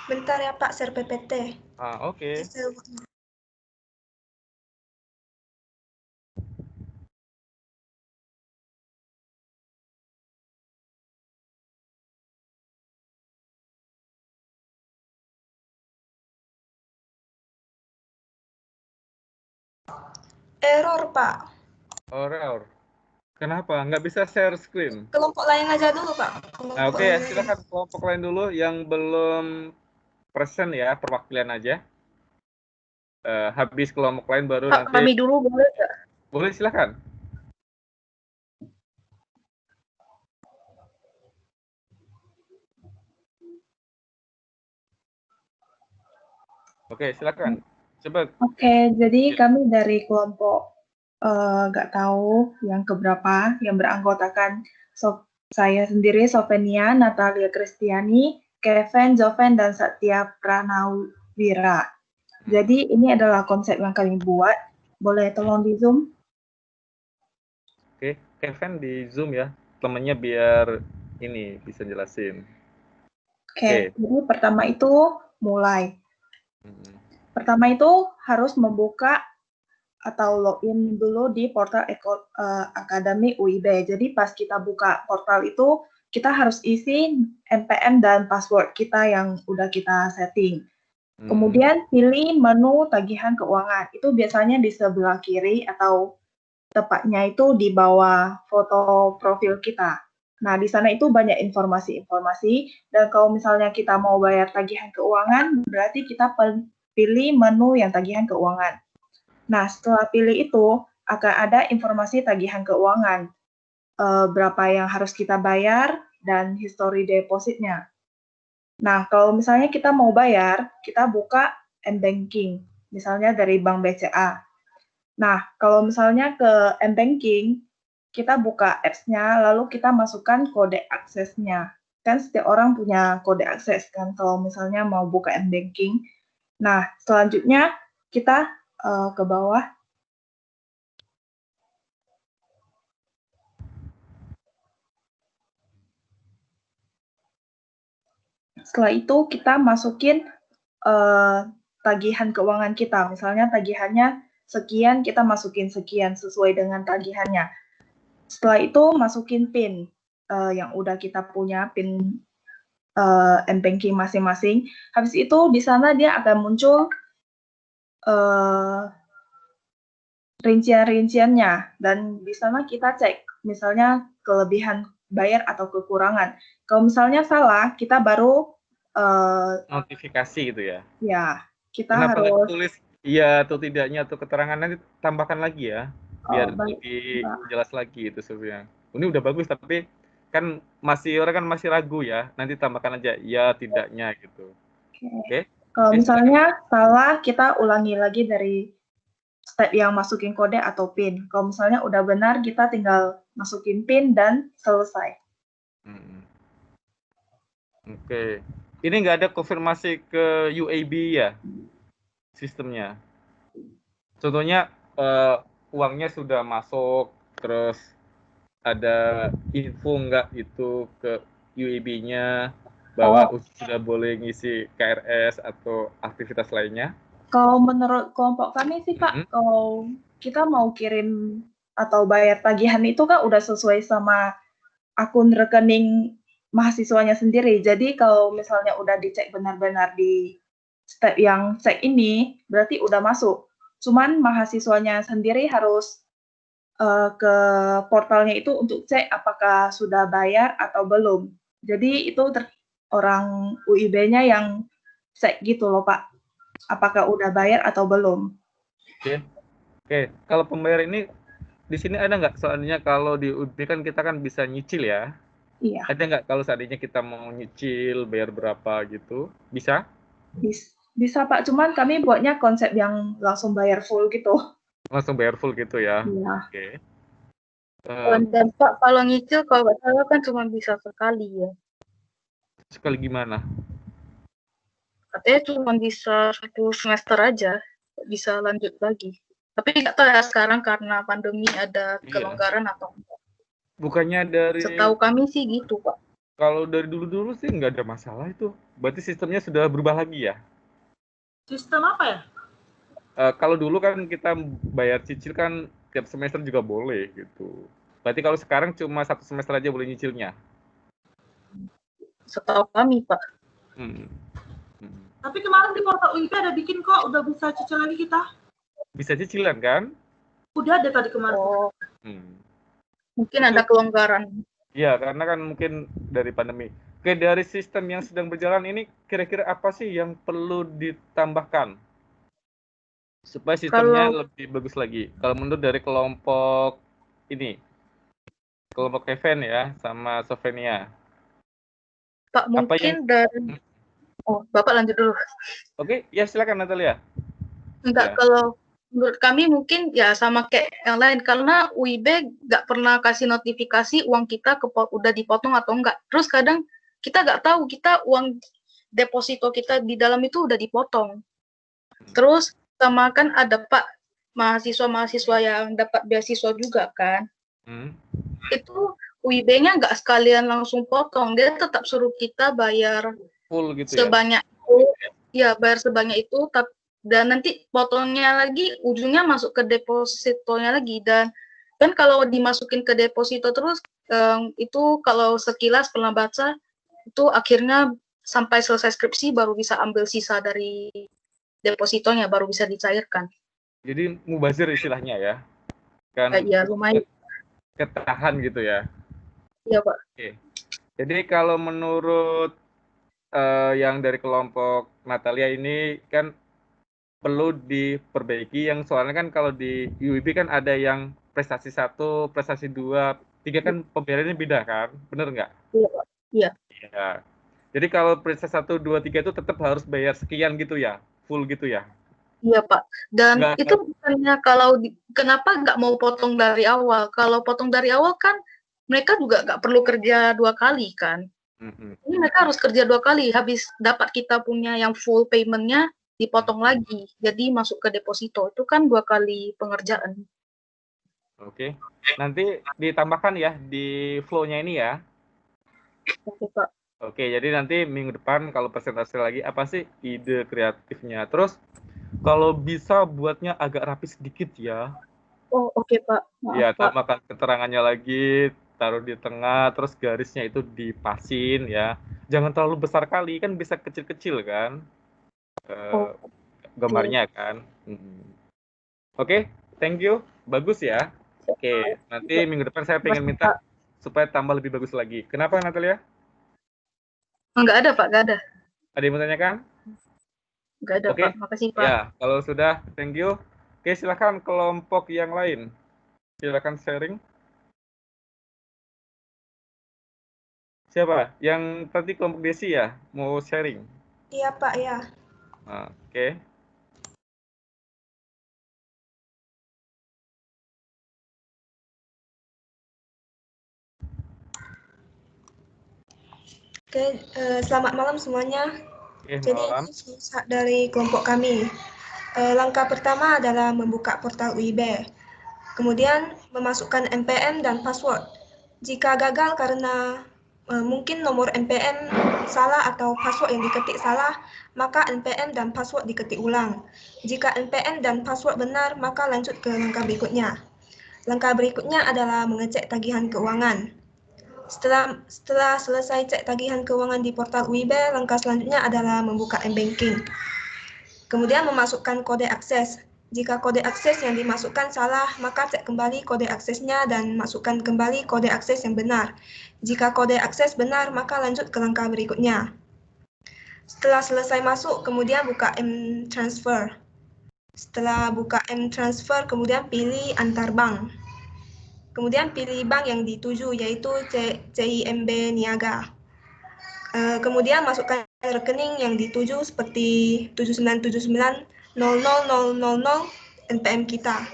Bentar ya Pak, share PPT. Oke. Error, Pak. Error. Kenapa? Nggak bisa share screen? Kelompok lain aja dulu, Pak. Oke, silakan kelompok lain dulu yang belum present ya, perwakilan aja. Habis kelompok lain baru Pak, nanti. kami dulu boleh nggak? Boleh, silakan. Oke, silakan. Coba. Oke, jadi kami dari kelompok nggak tahu yang keberapa yang beranggotakan saya sendiri, Sofenia, Natalia Kristiani, Kevin, Joven, dan Satya Pranawira. Jadi ini adalah konsep yang kami buat. Boleh tolong di Zoom? Oke, Kevin di Zoom ya. Temennya biar ini bisa jelasin. Oke, jadi pertama itu mulai. Pertama itu harus membuka atau login dulu di portal Akademi UIB. Jadi pas kita buka portal itu, kita harus isi NPM dan password kita yang udah kita setting. Kemudian pilih menu tagihan keuangan. Itu biasanya di sebelah kiri atau tepatnya itu di bawah foto profil kita. Nah, di sana itu banyak informasi-informasi, dan kalau misalnya kita mau bayar tagihan keuangan, berarti kita pilih menu yang tagihan keuangan. Nah, setelah pilih itu, akan ada informasi tagihan keuangan, berapa yang harus kita bayar, dan histori depositnya. Nah, kalau misalnya kita mau bayar, kita buka M-Banking, misalnya dari Bank BCA. Nah, kalau misalnya ke M-Banking, kita buka apps-nya, lalu kita masukkan kode aksesnya. Kan setiap orang punya kode akses kan, kalau misalnya mau buka M-Banking. Nah, selanjutnya kita ke bawah. Setelah itu kita masukin tagihan keuangan kita. Misalnya tagihannya sekian, kita masukin sekian sesuai dengan tagihannya. Setelah itu masukin PIN yang udah kita punya, PIN M-Banking masing-masing. Habis itu di sana dia akan muncul rincian-rinciannya, dan di sana kita cek misalnya kelebihan bayar atau kekurangan. Kalau misalnya salah, kita baru notifikasi gitu ya. Ya, kita kenapa harus tulis iya atau tidaknya atau keterangan nanti tambahkan lagi ya, biar lebih jelas lagi itu sebenarnya. Ini udah bagus, tapi kan orang kan masih ragu ya. Nanti tambahkan aja ya tidaknya gitu. Oke. Kalau misalnya salah, kita ulangi lagi dari step yang masukin kode atau PIN. Kalau misalnya udah benar, kita tinggal masukin PIN dan selesai. Oke. Ini nggak ada konfirmasi ke UAB ya sistemnya. Contohnya uangnya sudah masuk, terus ada info nggak itu ke UIB-nya bahwa sudah boleh ngisi KRS atau aktivitas lainnya? Kalau menurut kelompok kami sih Pak, kalau kita mau kirim atau bayar tagihan itu kan udah sesuai sama akun rekening mahasiswanya sendiri. Jadi kalau misalnya udah dicek benar-benar di step yang cek ini, berarti udah masuk. Cuman mahasiswanya sendiri harus ke portalnya itu untuk cek apakah sudah bayar atau belum. Jadi itu orang UIB-nya yang cek gitu loh Pak. Apakah udah bayar atau belum? Oke. Kalau pembayar ini di sini ada nggak? Soalnya kalau di UIB kan kita kan bisa nyicil ya. Iya. Ada nggak kalau seandainya kita mau nyicil bayar berapa gitu? Bisa? Bisa Pak. Cuman kami buatnya konsep yang langsung bayar full gitu. Langsung bayar full gitu ya? Iya. Oke. Dan Pak, kalau nyicil kalau nggak salah kan cuma bisa sekali ya. Sekali gimana? Katanya cuma bisa 1 semester aja, bisa lanjut lagi. Tapi nggak tahu ya sekarang karena pandemi ada kelonggaran atau enggak. Bukannya dari... Setahu kami sih gitu Pak. Kalau dari dulu-dulu sih nggak ada masalah itu. Berarti sistemnya sudah berubah lagi ya? Sistem apa ya? Kalau dulu kan kita bayar cicil kan tiap semester juga boleh gitu. Berarti kalau sekarang cuma 1 semester aja boleh nyicilnya? Setahu kami Pak. Tapi kemarin di portal UIB ada bikin kok, udah bisa cicil lagi kita. Bisa cicilan kan? Udah ada tadi kemarin. Mungkin ada kelonggaran. Iya, karena kan mungkin dari pandemi. Oke, dari sistem yang sedang berjalan ini, kira-kira apa sih yang perlu ditambahkan? Supaya sistemnya lebih bagus lagi. Kalau menurut dari kelompok ini, kelompok Kevin ya, sama Sofenia. Pak, mungkin dari... Bapak lanjut dulu. Oke, ya silakan Natalia. Enggak, kalau menurut kami mungkin ya sama kayak yang lain, karena UIB nggak pernah kasih notifikasi uang kita udah dipotong atau enggak. Terus kadang kita nggak tahu kita uang deposito kita di dalam itu udah dipotong. Terus sama kan ada Pak mahasiswa-mahasiswa yang dapat beasiswa juga kan. Itu UIB-nya nggak sekalian langsung potong, dia tetap suruh kita bayar full gitu sebanyak itu, ya bayar sebanyak itu, dan nanti potongnya lagi ujungnya masuk ke depositonya lagi. Dan kan kalau dimasukin ke deposito terus itu kalau sekilas pernah baca itu akhirnya sampai selesai skripsi baru bisa ambil sisa dari depositonya, baru bisa dicairkan. Jadi mubazir istilahnya ya? Kan ya lumayan. Ketahan gitu ya? Iya Pak. Oke. Jadi kalau menurut yang dari kelompok Natalia ini kan perlu diperbaiki, yang soalnya kan kalau di UIB kan ada yang prestasi 1, prestasi 2, 3 kan pembayarannya beda kan, bener nggak? Iya Pak. Iya. Ya. Jadi kalau prestasi 1, 2, 3 itu tetap harus bayar sekian gitu ya, full gitu ya? Iya Pak. Dan itu bukannya kalau kenapa nggak mau potong dari awal? Kalau potong dari awal kan mereka juga nggak perlu kerja 2 kali kan? Ini mereka harus kerja 2 kali, habis dapat kita punya yang full payment-nya dipotong lagi, jadi masuk ke deposito, itu kan 2 kali pengerjaan. Oke, nanti ditambahkan ya di flow-nya ini ya. Oke Pak. Oke, jadi nanti minggu depan kalau presentasi lagi apa sih ide kreatifnya, terus kalau bisa buatnya agak rapi sedikit ya. Oh oke Pak. Maaf, ya, Pak. tambahkan keterangannya lagi, taruh di tengah, terus garisnya itu dipasin ya. Jangan terlalu besar kali, kan bisa kecil-kecil kan gambarnya kan. Oke, thank you, bagus ya. Oke, nanti minggu depan saya pengen minta supaya tambah lebih bagus lagi. Kenapa Natalia? Enggak ada Pak, enggak ada. Ada yang mau tanyakan? Enggak ada Pak, makasih Pak. Ya, kalau sudah, thank you. Oke, silakan kelompok yang lain. Silakan sharing. Siapa? Yang tadi kelompok Desi ya? Mau sharing? Iya Pak, ya. Oke. Oke, selamat malam semuanya. Jadi malam. Dari kelompok kami. Langkah pertama adalah membuka portal UIB. Kemudian memasukkan NPM dan password. Jika gagal karena mungkin nomor NPM salah atau password yang diketik salah, maka NPM dan password diketik ulang. Jika NPM dan password benar, maka lanjut ke langkah berikutnya. Langkah berikutnya adalah mengecek tagihan keuangan. Setelah selesai cek tagihan keuangan di portal UIB, langkah selanjutnya adalah membuka m-banking. Kemudian memasukkan kode akses. Jika kode akses yang dimasukkan salah, maka cek kembali kode aksesnya dan masukkan kembali kode akses yang benar. Jika kode akses benar, maka lanjut ke langkah berikutnya. Setelah selesai masuk, kemudian buka M-Transfer. Setelah buka M-Transfer, kemudian pilih antar bank. Kemudian pilih bank yang dituju, yaitu CIMB Niaga. Kemudian masukkan rekening yang dituju seperti 79790000 NPM kita.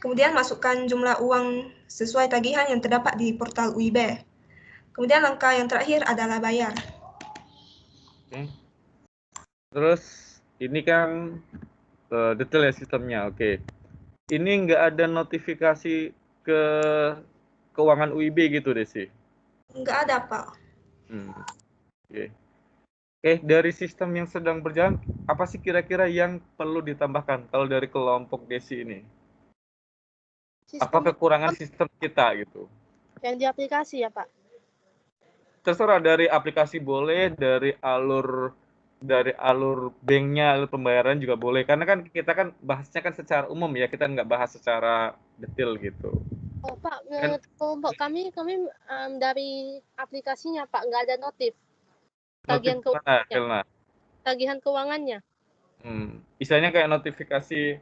Kemudian masukkan jumlah uang sesuai tagihan yang terdapat di portal UIB. Kemudian langkah yang terakhir adalah bayar. Oke. Terus ini kan detail ya sistemnya. Oke. Ini nggak ada notifikasi ke keuangan UIB gitu Desi? Nggak ada, Pak. Oke. Oke, dari sistem yang sedang berjalan, apa sih kira-kira yang perlu ditambahkan kalau dari kelompok Desi ini? Apa kekurangan sistem kita gitu? Yang di aplikasi ya, Pak? Terserah, dari aplikasi boleh, dari alur banknya, alur pembayaran juga boleh. Karena kan kita kan bahasnya kan secara umum ya, kita nggak bahas secara detail gitu. Oh Pak, kelompok kami dari aplikasinya Pak, nggak ada notif. Tagihan keuangannya. Tagihan keuangannya. Istilahnya kayak notifikasi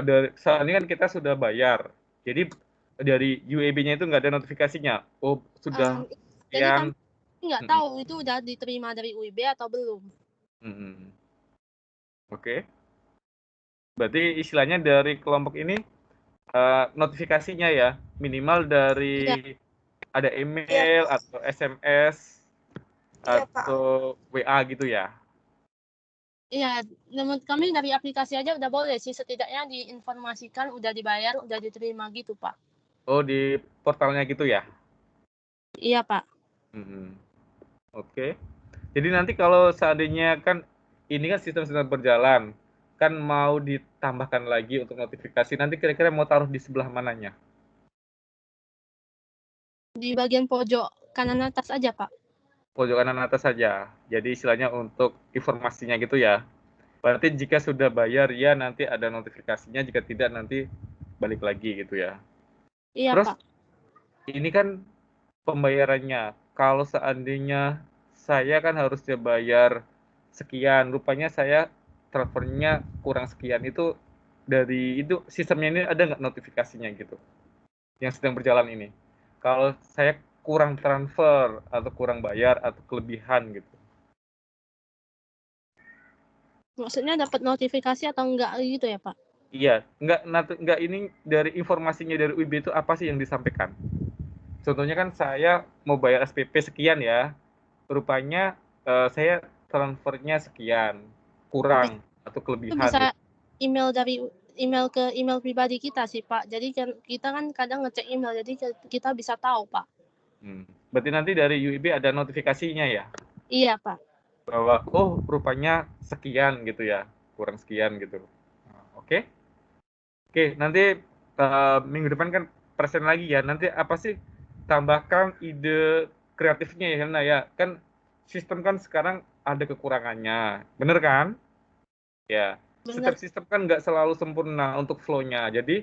dari saat ini kan kita sudah bayar. Jadi dari UEB-nya itu nggak ada notifikasinya. Oh, sudah jadi kami nggak tahu itu udah diterima dari UIB atau belum. Oke. Berarti istilahnya dari kelompok ini notifikasinya ya minimal dari ada email atau SMS atau WA gitu ya. Iya, menurut kami dari aplikasi aja udah boleh sih, setidaknya diinformasikan udah dibayar, udah diterima gitu, Pak. Oh, di portalnya gitu ya? Iya, Pak. Oke. Jadi nanti kalau seandainya kan ini kan sistem sedang berjalan, kan mau ditambahkan lagi untuk notifikasi, nanti kira-kira mau taruh di sebelah mananya? Di bagian pojok kanan atas aja, Pak. Pojok kanan atas saja. Jadi istilahnya untuk informasinya gitu ya. Berarti jika sudah bayar ya nanti ada notifikasinya, jika tidak nanti balik lagi gitu ya. Iya, Terus, Pak. ini kan pembayarannya. Kalau seandainya saya kan harusnya bayar sekian, rupanya saya transfernya kurang sekian, itu dari itu sistemnya ini ada nggak notifikasinya gitu? Yang sedang berjalan ini. Kalau saya kurang transfer atau kurang bayar atau kelebihan gitu. Maksudnya dapat notifikasi atau enggak gitu ya, Pak? Iya, enggak ini dari informasinya dari UIB itu apa sih yang disampaikan? Contohnya kan saya mau bayar SPP sekian ya, rupanya saya transfernya sekian, kurang atau kelebihan. Itu bisa email dari email ke email pribadi kita sih, Pak. Jadi kita kan kadang ngecek email, jadi kita bisa tahu, Pak. Berarti nanti dari UIB ada notifikasinya ya? Iya, Pak. Bahwa, oh rupanya sekian gitu ya, kurang sekian gitu. Oke, nanti minggu depan kan present lagi ya. Nanti apa sih tambahkan ide kreatifnya ya Helena ya. Kan sistem kan sekarang ada kekurangannya, bener kan? Ya, setiap sistem kan nggak selalu sempurna untuk flow-nya. Jadi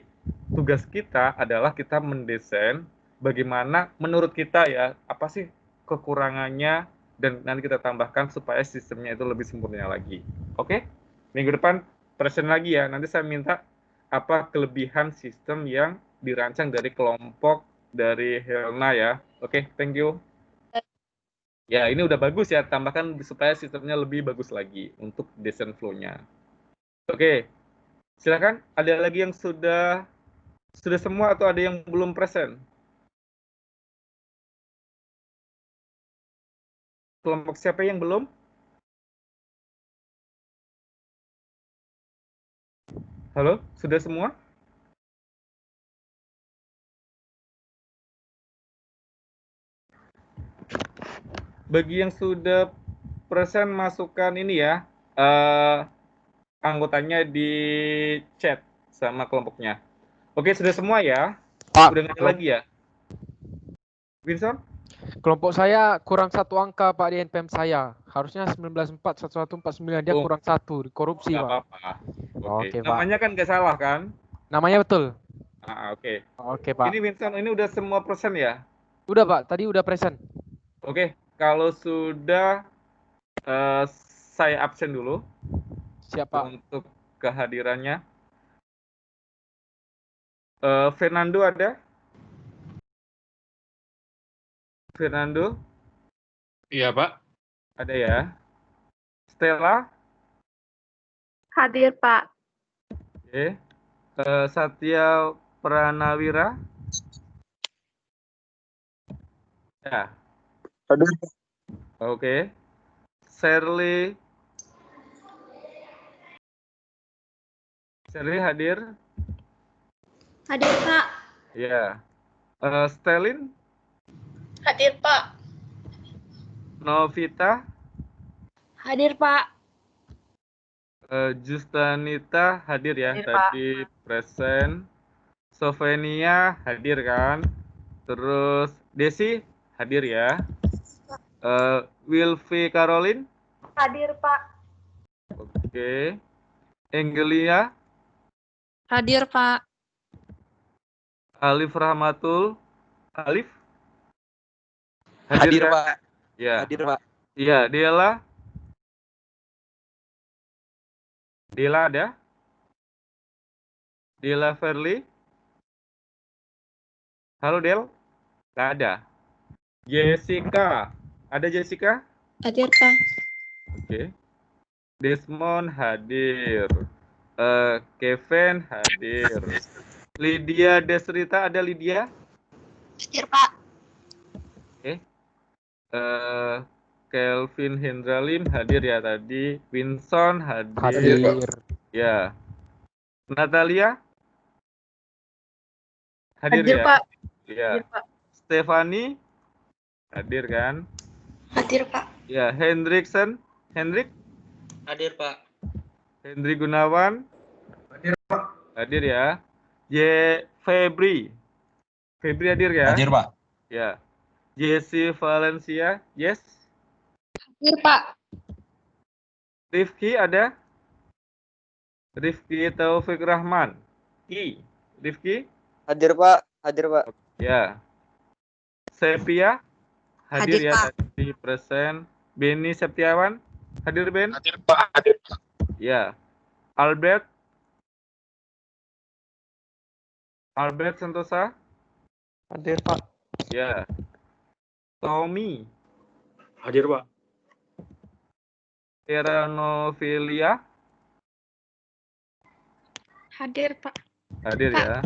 tugas kita adalah kita mendesain bagaimana menurut kita ya, apa sih kekurangannya, dan nanti kita tambahkan supaya sistemnya itu lebih sempurna lagi. Oke? Minggu depan present lagi ya. Nanti saya minta apa kelebihan sistem yang dirancang dari kelompok dari Helena ya. Oke, thank you. Ya, ini udah bagus ya. Tambahkan supaya sistemnya lebih bagus lagi untuk desain flow-nya. Oke. Silakan, ada lagi yang sudah semua atau ada yang belum present? Kelompok siapa yang belum? Halo, sudah semua? bagi yang sudah present masukkan ini ya, anggotanya di chat sama kelompoknya. Oke, sudah semua ya? Pak, udah nggak ada lagi ya? Vincent? Kelompok saya kurang 1 angka Pak di NPM saya. Harusnya 194149, dia kurang 1, korupsi Pak. Apa-apa. Oke, Pak. Namanya kan nggak salah kan? Namanya betul. Oke. Oke Pak. Ini Vincent, ini udah semua present ya? Udah Pak, tadi udah present. Oke, kalau sudah saya absen dulu. Siapa? Untuk kehadirannya. Fernando ada? Fernando? Iya, Pak. Ada ya. Stella? Hadir, Pak. Oke. Satya Pranawira? Ya. Hadir. Oke. Shirley hadir? Hadir, Pak. Ya. Stelin? Hadir, Pak. Novita? Hadir, Pak. Justanita hadir ya, hadir, tadi Pak. Present. Sovenia hadir kan? Terus Desi hadir ya. Wilfi Caroline? Hadir, Pak. Oke. Angelia? Hadir, Pak. Alif Rahmatul? Alif? Hadir, kan? Pak. Ya. Hadir, Pak. Iya, Dela? Dela ada? Dela Verly? Halo Del? Nggak ada. Jessica? Ada Jessica? Hadir, Pak. Oke. Desmond hadir. Kevin hadir. Lydia Desrita, ada Lydia? Hadir, Pak. Oke. Kelvin Hendralim hadir ya tadi. Winson hadir. Hadir. Ya. Natalia? Hadir Hadir, ya? Pak. Ya. Hadir, Pak. Stefani? Hadir kan? Hadir, Pak. Ya. Hendriksen? Hendrik? Hadir, Pak. Hendri Gunawan? Hadir, Pak. Hadir ya. Febri? Febri hadir ya? Hadir, Pak. Ya. Jesse Valencia? Yes? Hadir, Pak. Rifki ada? Rifki Taufik Rahman? Rifki? Hadir, Pak. Hadir, Pak. Ya. Sepia? Hadir Hadir, ya Pak. tadi present. Beni Septiawan? Hadir Ben? Hadir, Pak. Hadir, Pak. Ya. Albert? Albert Sentosa? Hadir, Pak. Ya. Tommy? Hadir, Pak. Eranofilia? Hadir, Pak. Hadir Pak, ya.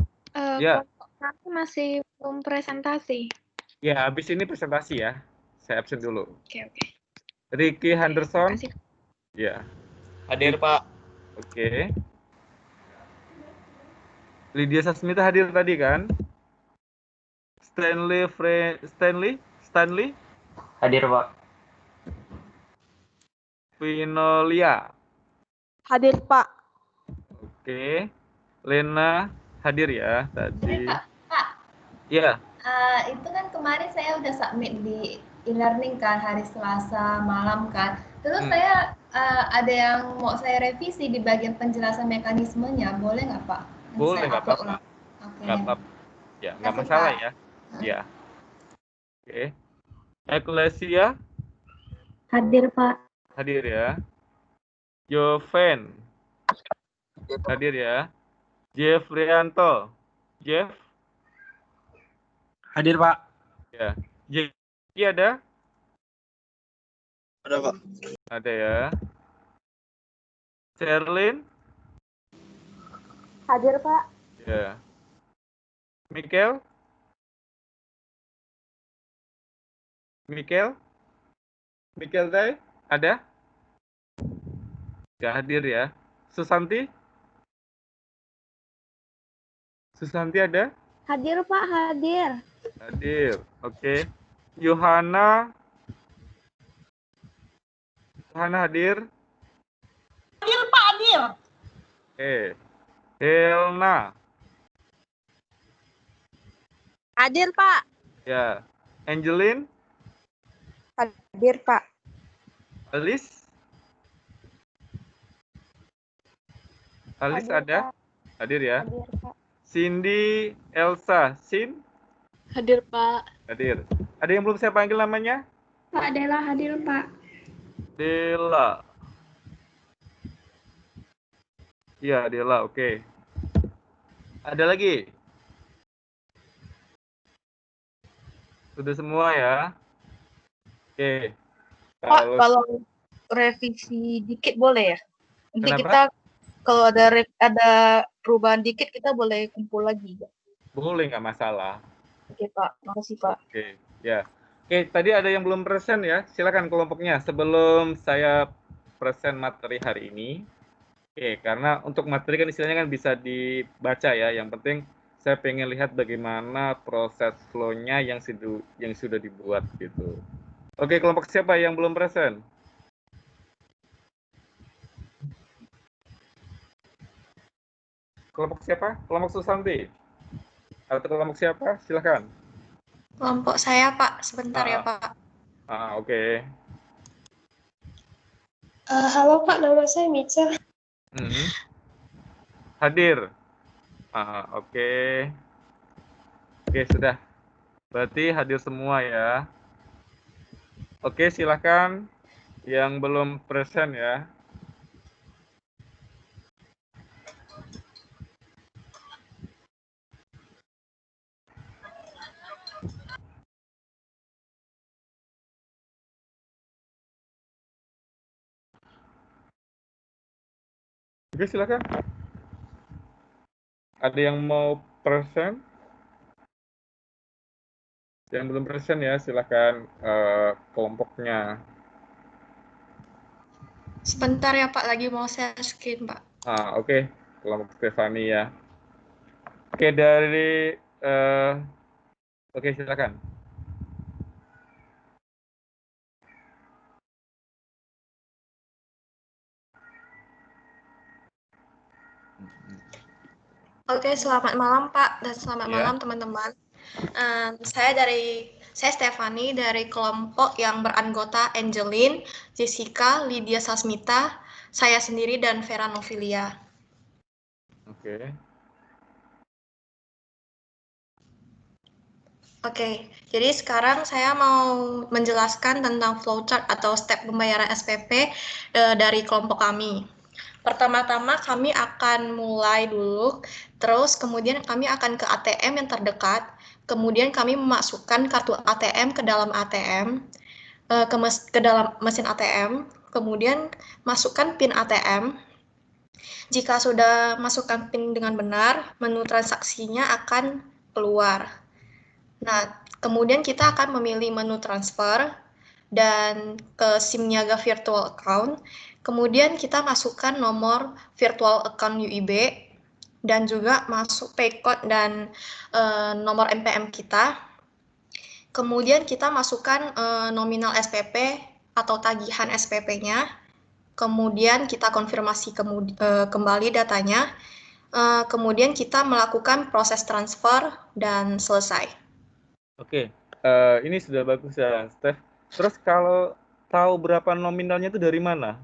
Ya. Aku masih belum presentasi. Ya, habis ini presentasi ya. Saya absen dulu. Oke. Ricky Henderson? Kasih. Ya. Hadir, Pak. Oke. Lydia Sasmita hadir tadi kan? Stanley? Hadir, Pak. Vinolia? Hadir, Pak. Oke. Lena hadir ya tadi. Pak. Ya. Itu kan kemarin saya udah submit di e-learning kan hari Selasa malam kan. Terus saya ada yang mau saya revisi di bagian penjelasan mekanismenya, boleh nggak Pak? Boleh, nggak apa-apa. Oke. Nggak apa-apa. Ya, nggak masalah ya. Ya. Oke. Eklesia? Hadir, Pak. Hadir ya. Joven? Hadir ya. Jeffrianto? Jeff? Hadir, Pak. Ya. Jeki ada? Ada, Pak. Ada ya. Sherlyn? Hadir, Pak. Ya. Mikel? Mikel Day? Ada? Gak hadir ya. Susanti? Susanti ada? Hadir, Pak. Hadir. Hadir. Oke. Yohana? Hana hadir? Hadir, Pak, hadir. Helna? Hadir, Pak. Ya. Angelin? Hadir, Pak. Alice? Alice Hadir, ada? Pak. Hadir ya? Hadir, Pak. Cindy, Elsa, Sin? Hadir, Pak. Hadir. Ada yang belum saya panggil namanya? Pak Dela hadir, Pak. Dela. Iya, Dela, oke. Ada lagi? Sudah semua ya? Oke. Pak, kalau revisi dikit boleh ya? Nanti Kenapa? kita kalau ada perubahan dikit kita boleh kumpul lagi. Boleh, nggak masalah. Oke Pak, makasih Pak. Oke, ya. Oke, tadi ada yang belum present ya. Silakan kelompoknya sebelum saya present materi hari ini. Oke, karena untuk materi kan istilahnya kan bisa dibaca ya. Yang penting saya pengen lihat bagaimana proses flow-nya yang sudah dibuat gitu. Oke, kelompok siapa yang belum present? Kelompok siapa? Kelompok Susanti? Atau kelompok siapa? Silakan. Kelompok saya, Pak. Sebentar ya, Pak. Oke. Halo, Pak. Nama saya Mica. Hadir. Oke. Oke, sudah. Berarti hadir semua ya. Oke, silakan yang belum present ya. Oke, silakan. Ada yang mau present? Yang belum present ya, silakan kelompoknya. Sebentar ya, Pak. Lagi mau saya screen, Pak. Oke. Kelompok Stefani ya. Oke, dari oke, silakan. Oke, selamat malam Pak dan selamat malam teman-teman. Saya Stefani dari kelompok yang beranggota Angelin, Jessica, Lydia Sasmita, saya sendiri dan Vera Novilia. Oke, jadi sekarang saya mau menjelaskan tentang flowchart atau step pembayaran SPP dari kelompok kami. Pertama-tama kami akan mulai dulu, terus kemudian kami akan ke ATM yang terdekat, kemudian kami memasukkan kartu ATM ke dalam ATM, ke dalam mesin ATM, kemudian masukkan PIN ATM. Jika sudah masukkan PIN dengan benar, menu transaksinya akan keluar. Nah, kemudian kita akan memilih menu transfer dan ke SIM Niaga Virtual Account. Kemudian kita masukkan nomor virtual account UIB dan juga masuk pay code dan nomor NPM kita. Kemudian kita masukkan nominal SPP atau tagihan SPP-nya. Kemudian kita konfirmasi kembali datanya. Kemudian kita melakukan proses transfer dan selesai. Oke, ini sudah bagus ya, Steph. Terus kalau tahu berapa nominalnya itu dari mana?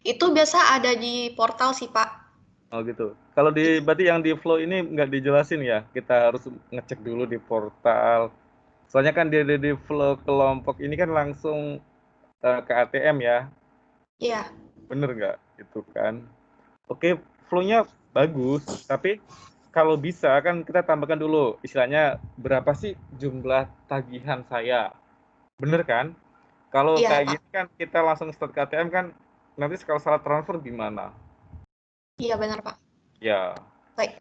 Itu biasa ada di portal sih, Pak. Oh gitu. Kalau berarti yang di flow ini nggak dijelasin ya? Kita harus ngecek dulu di portal. Soalnya kan di flow kelompok ini kan langsung ke ATM ya? Iya. Bener nggak? Itu kan. Oke, flow-nya bagus. Tapi kalau bisa kan kita tambahkan dulu. Istilahnya berapa sih jumlah tagihan saya? Bener kan? Kalau kayak gini kan kita langsung start ke ATM kan, nanti kalau salah transfer gimana? Iya benar Pak. Ya. Baik.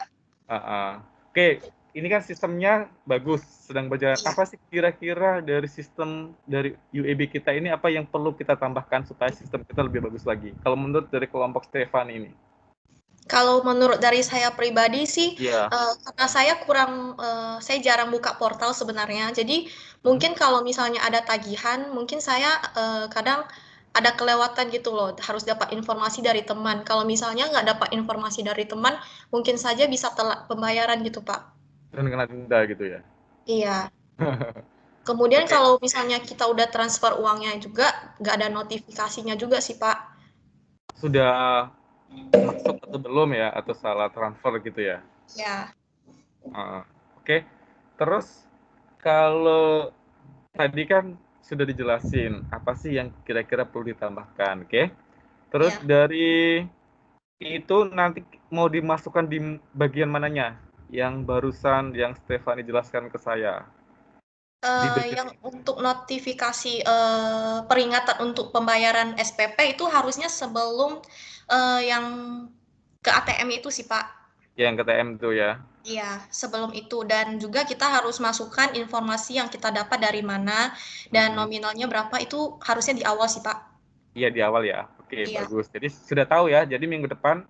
Oke, ini kan sistemnya bagus, sedang berjalan. Apa sih kira-kira dari sistem dari UEB kita ini apa yang perlu kita tambahkan supaya sistem kita lebih bagus lagi? Kalau menurut dari kelompok Stefan ini? Kalau menurut dari saya pribadi sih, karena saya saya jarang buka portal sebenarnya. Jadi mungkin kalau misalnya ada tagihan, mungkin saya kadang ada kelewatan gitu loh, harus dapat informasi dari teman. Kalau misalnya nggak dapat informasi dari teman, mungkin saja bisa telat pembayaran gitu, Pak. Dan kena denda gitu ya? Iya. Kemudian kalau misalnya kita udah transfer uangnya juga, nggak ada notifikasinya juga sih, Pak. Sudah masuk atau belum ya? Atau salah transfer gitu ya? Ya. Oke. Terus kalau tadi kan sudah dijelasin apa sih yang kira-kira perlu ditambahkan, oke? Terus dari itu nanti mau dimasukkan di bagian mananya? Yang barusan yang Stefani jelaskan ke saya. Yang untuk notifikasi peringatan untuk pembayaran SPP itu harusnya sebelum yang ke ATM itu sih, Pak. Yang ke ATM itu ya? Iya, sebelum itu. Dan juga kita harus masukkan informasi yang kita dapat dari mana dan nominalnya berapa, itu harusnya di awal sih, Pak. Iya, di awal ya. Oke, bagus. Jadi sudah tahu ya, jadi minggu depan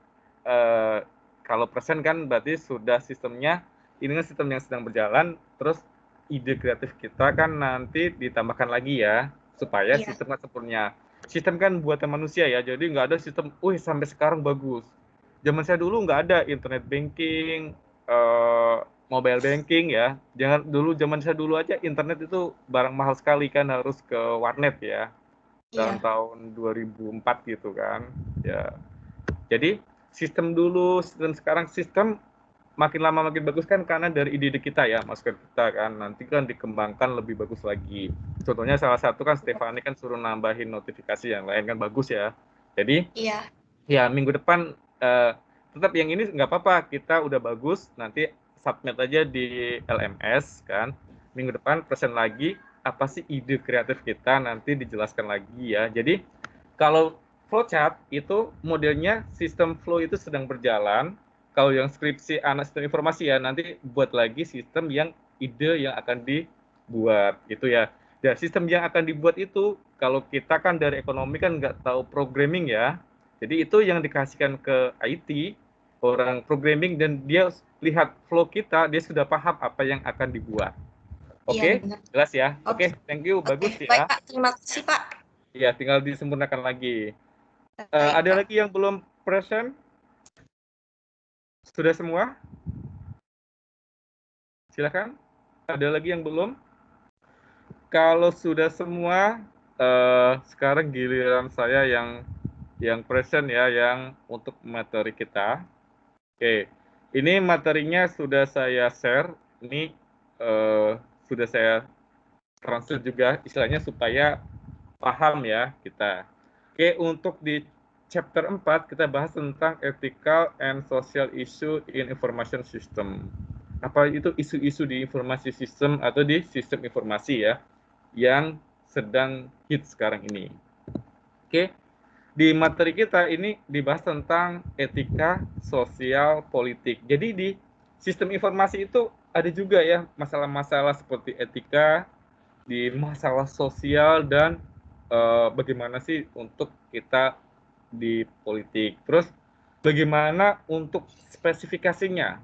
kalau present kan berarti sudah sistemnya, ini kan sistem yang sedang berjalan, terus ide kreatif kita kan nanti ditambahkan lagi ya, supaya sistemnya sempurna. Sistem kan buatan manusia ya, jadi nggak ada sistem, sampai sekarang bagus. Zaman saya dulu nggak ada internet banking, mobile banking ya. Dulu zaman saya dulu aja internet itu barang mahal sekali kan, harus ke warnet ya. Tahun 2004 gitu kan. Ya. Jadi sistem dulu, sistem sekarang, sistem makin lama makin bagus kan karena dari ide-ide kita ya, masukan kita kan. Nanti kan dikembangkan lebih bagus lagi. Contohnya salah satu kan Stefani kan suruh nambahin notifikasi yang lain kan, bagus ya. Jadi ya minggu depan tetap yang ini nggak apa-apa, kita udah bagus, nanti submit aja di LMS kan. Minggu depan present lagi apa sih ide kreatif kita, nanti dijelaskan lagi ya. Jadi kalau flowchart itu modelnya sistem flow itu sedang berjalan. Kalau yang skripsi anak sistem informasi ya, nanti buat lagi sistem yang ide yang akan dibuat itu ya. Dan sistem yang akan dibuat itu, kalau kita kan dari ekonomi kan nggak tahu programming ya. Jadi itu yang dikasihkan ke IT, orang programming, dan dia lihat flow kita, dia sudah paham apa yang akan dibuat. Oke, jelas ya? Oke, thank you, bagus ya. Baik, Pak. Terima kasih, Pak. Ya, tinggal disempurnakan lagi. Ada lagi yang belum present? Sudah semua? Silakan. Ada lagi yang belum? Kalau sudah semua, sekarang giliran saya yang present ya, yang untuk materi kita. Oke, ini materinya sudah saya share. Ini sudah saya translate juga istilahnya supaya paham ya kita. Oke, untuk di chapter 4 kita bahas tentang ethical and social issue in information system. Apa itu isu-isu di informasi sistem atau di sistem informasi ya, yang sedang hit sekarang ini. Oke, di materi kita ini dibahas tentang etika, sosial, politik. Jadi di sistem informasi itu ada juga ya masalah-masalah seperti etika, di masalah sosial, dan bagaimana sih untuk kita di politik. Terus bagaimana untuk spesifikasinya?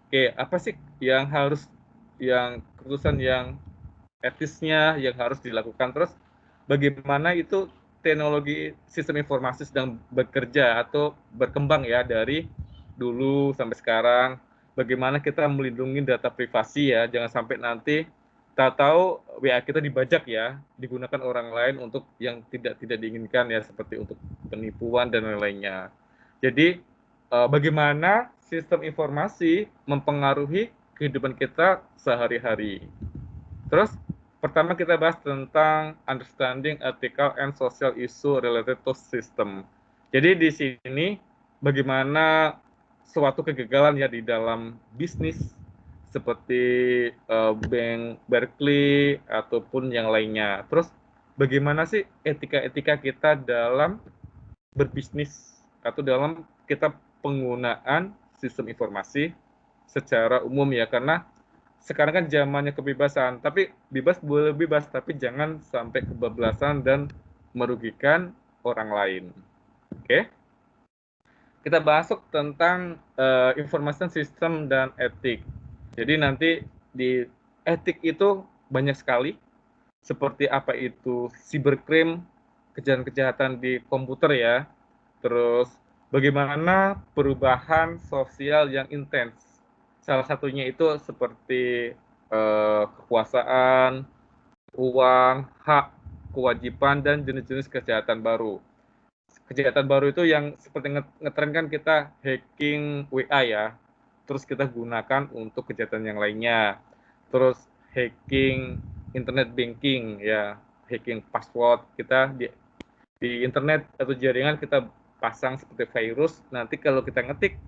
Oke, apa sih yang harus, yang keputusan yang etisnya yang harus dilakukan? Terus bagaimana itu teknologi sistem informasi sedang bekerja atau berkembang ya dari dulu sampai sekarang. Bagaimana kita melindungi data privasi ya, jangan sampai nanti tahu WA kita dibajak ya, digunakan orang lain untuk yang tidak diinginkan ya, seperti untuk penipuan dan lain-lainnya. Jadi bagaimana sistem informasi mempengaruhi kehidupan kita sehari-hari. Terus pertama kita bahas tentang understanding ethical and social issue related to system. Jadi di sini bagaimana suatu kegagalan ya di dalam bisnis seperti Bank Berkeley ataupun yang lainnya. Terus bagaimana sih etika-etika kita dalam berbisnis atau dalam kita penggunaan sistem informasi secara umum ya, karena sekarang kan zamannya kebebasan, tapi bebas boleh bebas, tapi jangan sampai kebablasan dan merugikan orang lain. Oke? Kita bahas tentang information system dan etik. Jadi nanti di etik itu banyak sekali, seperti apa itu cybercrime, kejahatan-kejahatan di komputer ya. Terus bagaimana perubahan sosial yang intens. Salah satunya itu seperti kekuasaan, uang, hak, kewajiban, dan jenis-jenis kejahatan baru. Kejahatan baru itu yang seperti ngetren kan kita hacking WA ya, terus kita gunakan untuk kejahatan yang lainnya. Terus hacking internet banking ya, hacking password kita di internet atau jaringan kita pasang seperti virus, nanti kalau kita ngetik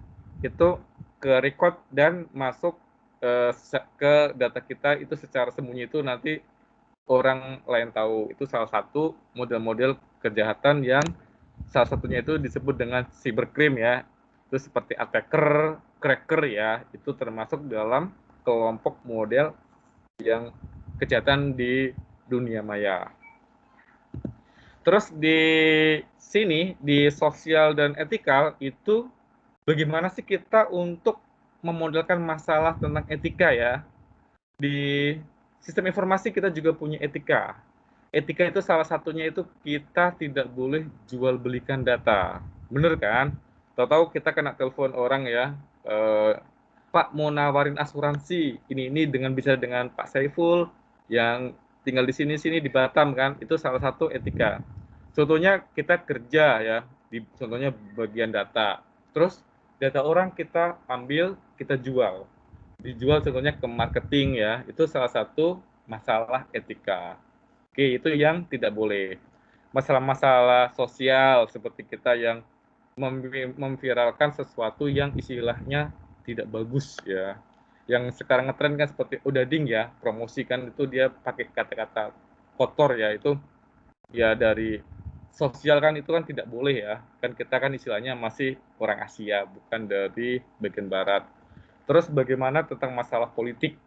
itu ke record dan masuk ke data kita itu secara sembunyi, itu nanti orang lain tahu. Itu salah satu model-model kejahatan yang salah satunya itu disebut dengan cybercrime ya. Itu seperti attacker, cracker ya, itu termasuk dalam kelompok model yang kejahatan di dunia maya. Terus di sini, di sosial dan etikal itu bagaimana sih kita untuk memodelkan masalah tentang etika ya. Di sistem informasi kita juga punya etika. Etika itu salah satunya itu kita tidak boleh jual belikan data. Bener kan? Tahu-tahu kita kena telepon orang ya, Pak mau nawarin asuransi ini dengan bisa dengan Pak Saiful yang tinggal di sini di Batam kan, itu salah satu etika. Contohnya kita kerja ya, contohnya bagian data. Terus data orang kita ambil, kita jual. Dijual contohnya ke marketing ya, itu salah satu masalah etika. Oke, itu yang tidak boleh. Masalah-masalah sosial seperti kita yang memviralkan sesuatu yang istilahnya tidak bagus ya. Yang sekarang ngetren kan seperti Odading ya, promosikan itu dia pakai kata-kata kotor ya, itu ya dari sosial kan itu kan tidak boleh ya. Kan kita kan istilahnya masih orang Asia, bukan dari bagian barat. Terus bagaimana tentang masalah politik?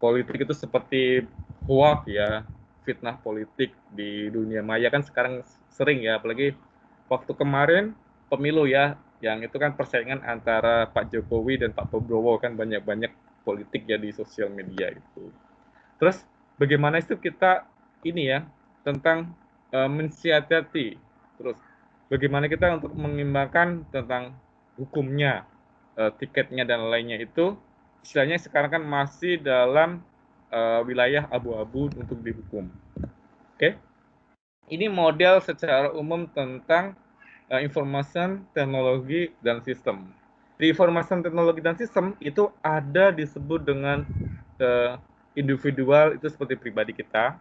Politik itu seperti hoax ya, fitnah politik di dunia maya kan sekarang sering ya, apalagi waktu kemarin pemilu ya, yang itu kan persaingan antara Pak Jokowi dan Pak Prabowo kan banyak-banyak politik ya di sosial media itu. Terus bagaimana itu kita ini ya tentang mensiasati, terus bagaimana kita untuk mengimbangkan tentang hukumnya, tiketnya dan lainnya itu istilahnya sekarang kan masih dalam wilayah abu-abu untuk dihukum. Oke. Ini model secara umum tentang information teknologi dan sistem. Di information teknologi dan sistem itu ada disebut dengan individual, itu seperti pribadi kita.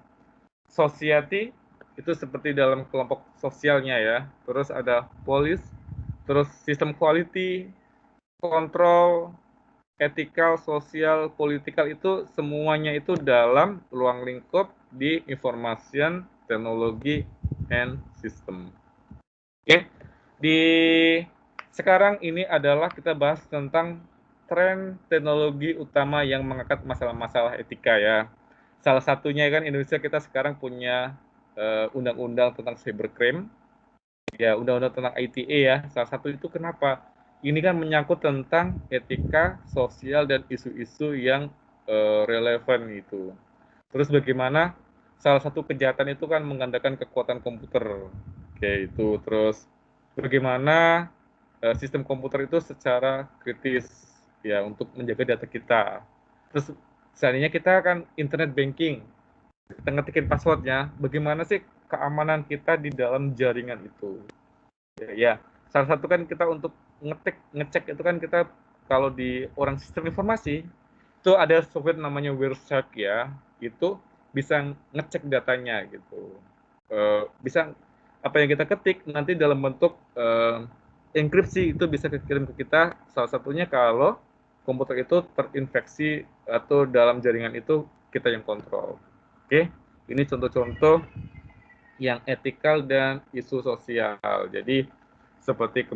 Society itu seperti dalam kelompok sosialnya ya. Terus ada police, terus sistem quality, control, ethical, sosial, politikal, itu semuanya itu dalam ruang lingkup di information teknologi and system. Oke. Di sekarang ini adalah kita bahas tentang tren teknologi utama yang mengangkat masalah-masalah etika ya. Salah satunya kan Indonesia kita sekarang punya undang-undang tentang cybercrime, ya undang-undang tentang ITE ya. Salah satu itu kenapa? Ini kan menyangkut tentang etika, sosial, dan isu-isu yang relevan itu. Terus bagaimana salah satu kejahatan itu kan menggunakan kekuatan komputer. Oke, itu. Terus bagaimana sistem komputer itu secara kritis ya untuk menjaga data kita. Terus seandainya kita kan internet banking, kita ngetikin passwordnya, bagaimana sih keamanan kita di dalam jaringan itu? Ya, salah satu kan kita untuk ngecek itu kan kita kalau di orang sistem informasi itu ada software namanya Wireshark ya, itu bisa ngecek datanya gitu, bisa apa yang kita ketik nanti dalam bentuk enkripsi itu bisa dikirim ke kita, salah satunya kalau komputer itu terinfeksi atau dalam jaringan itu kita yang kontrol. Oke, ini contoh-contoh yang etikal dan isu sosial. Jadi seperti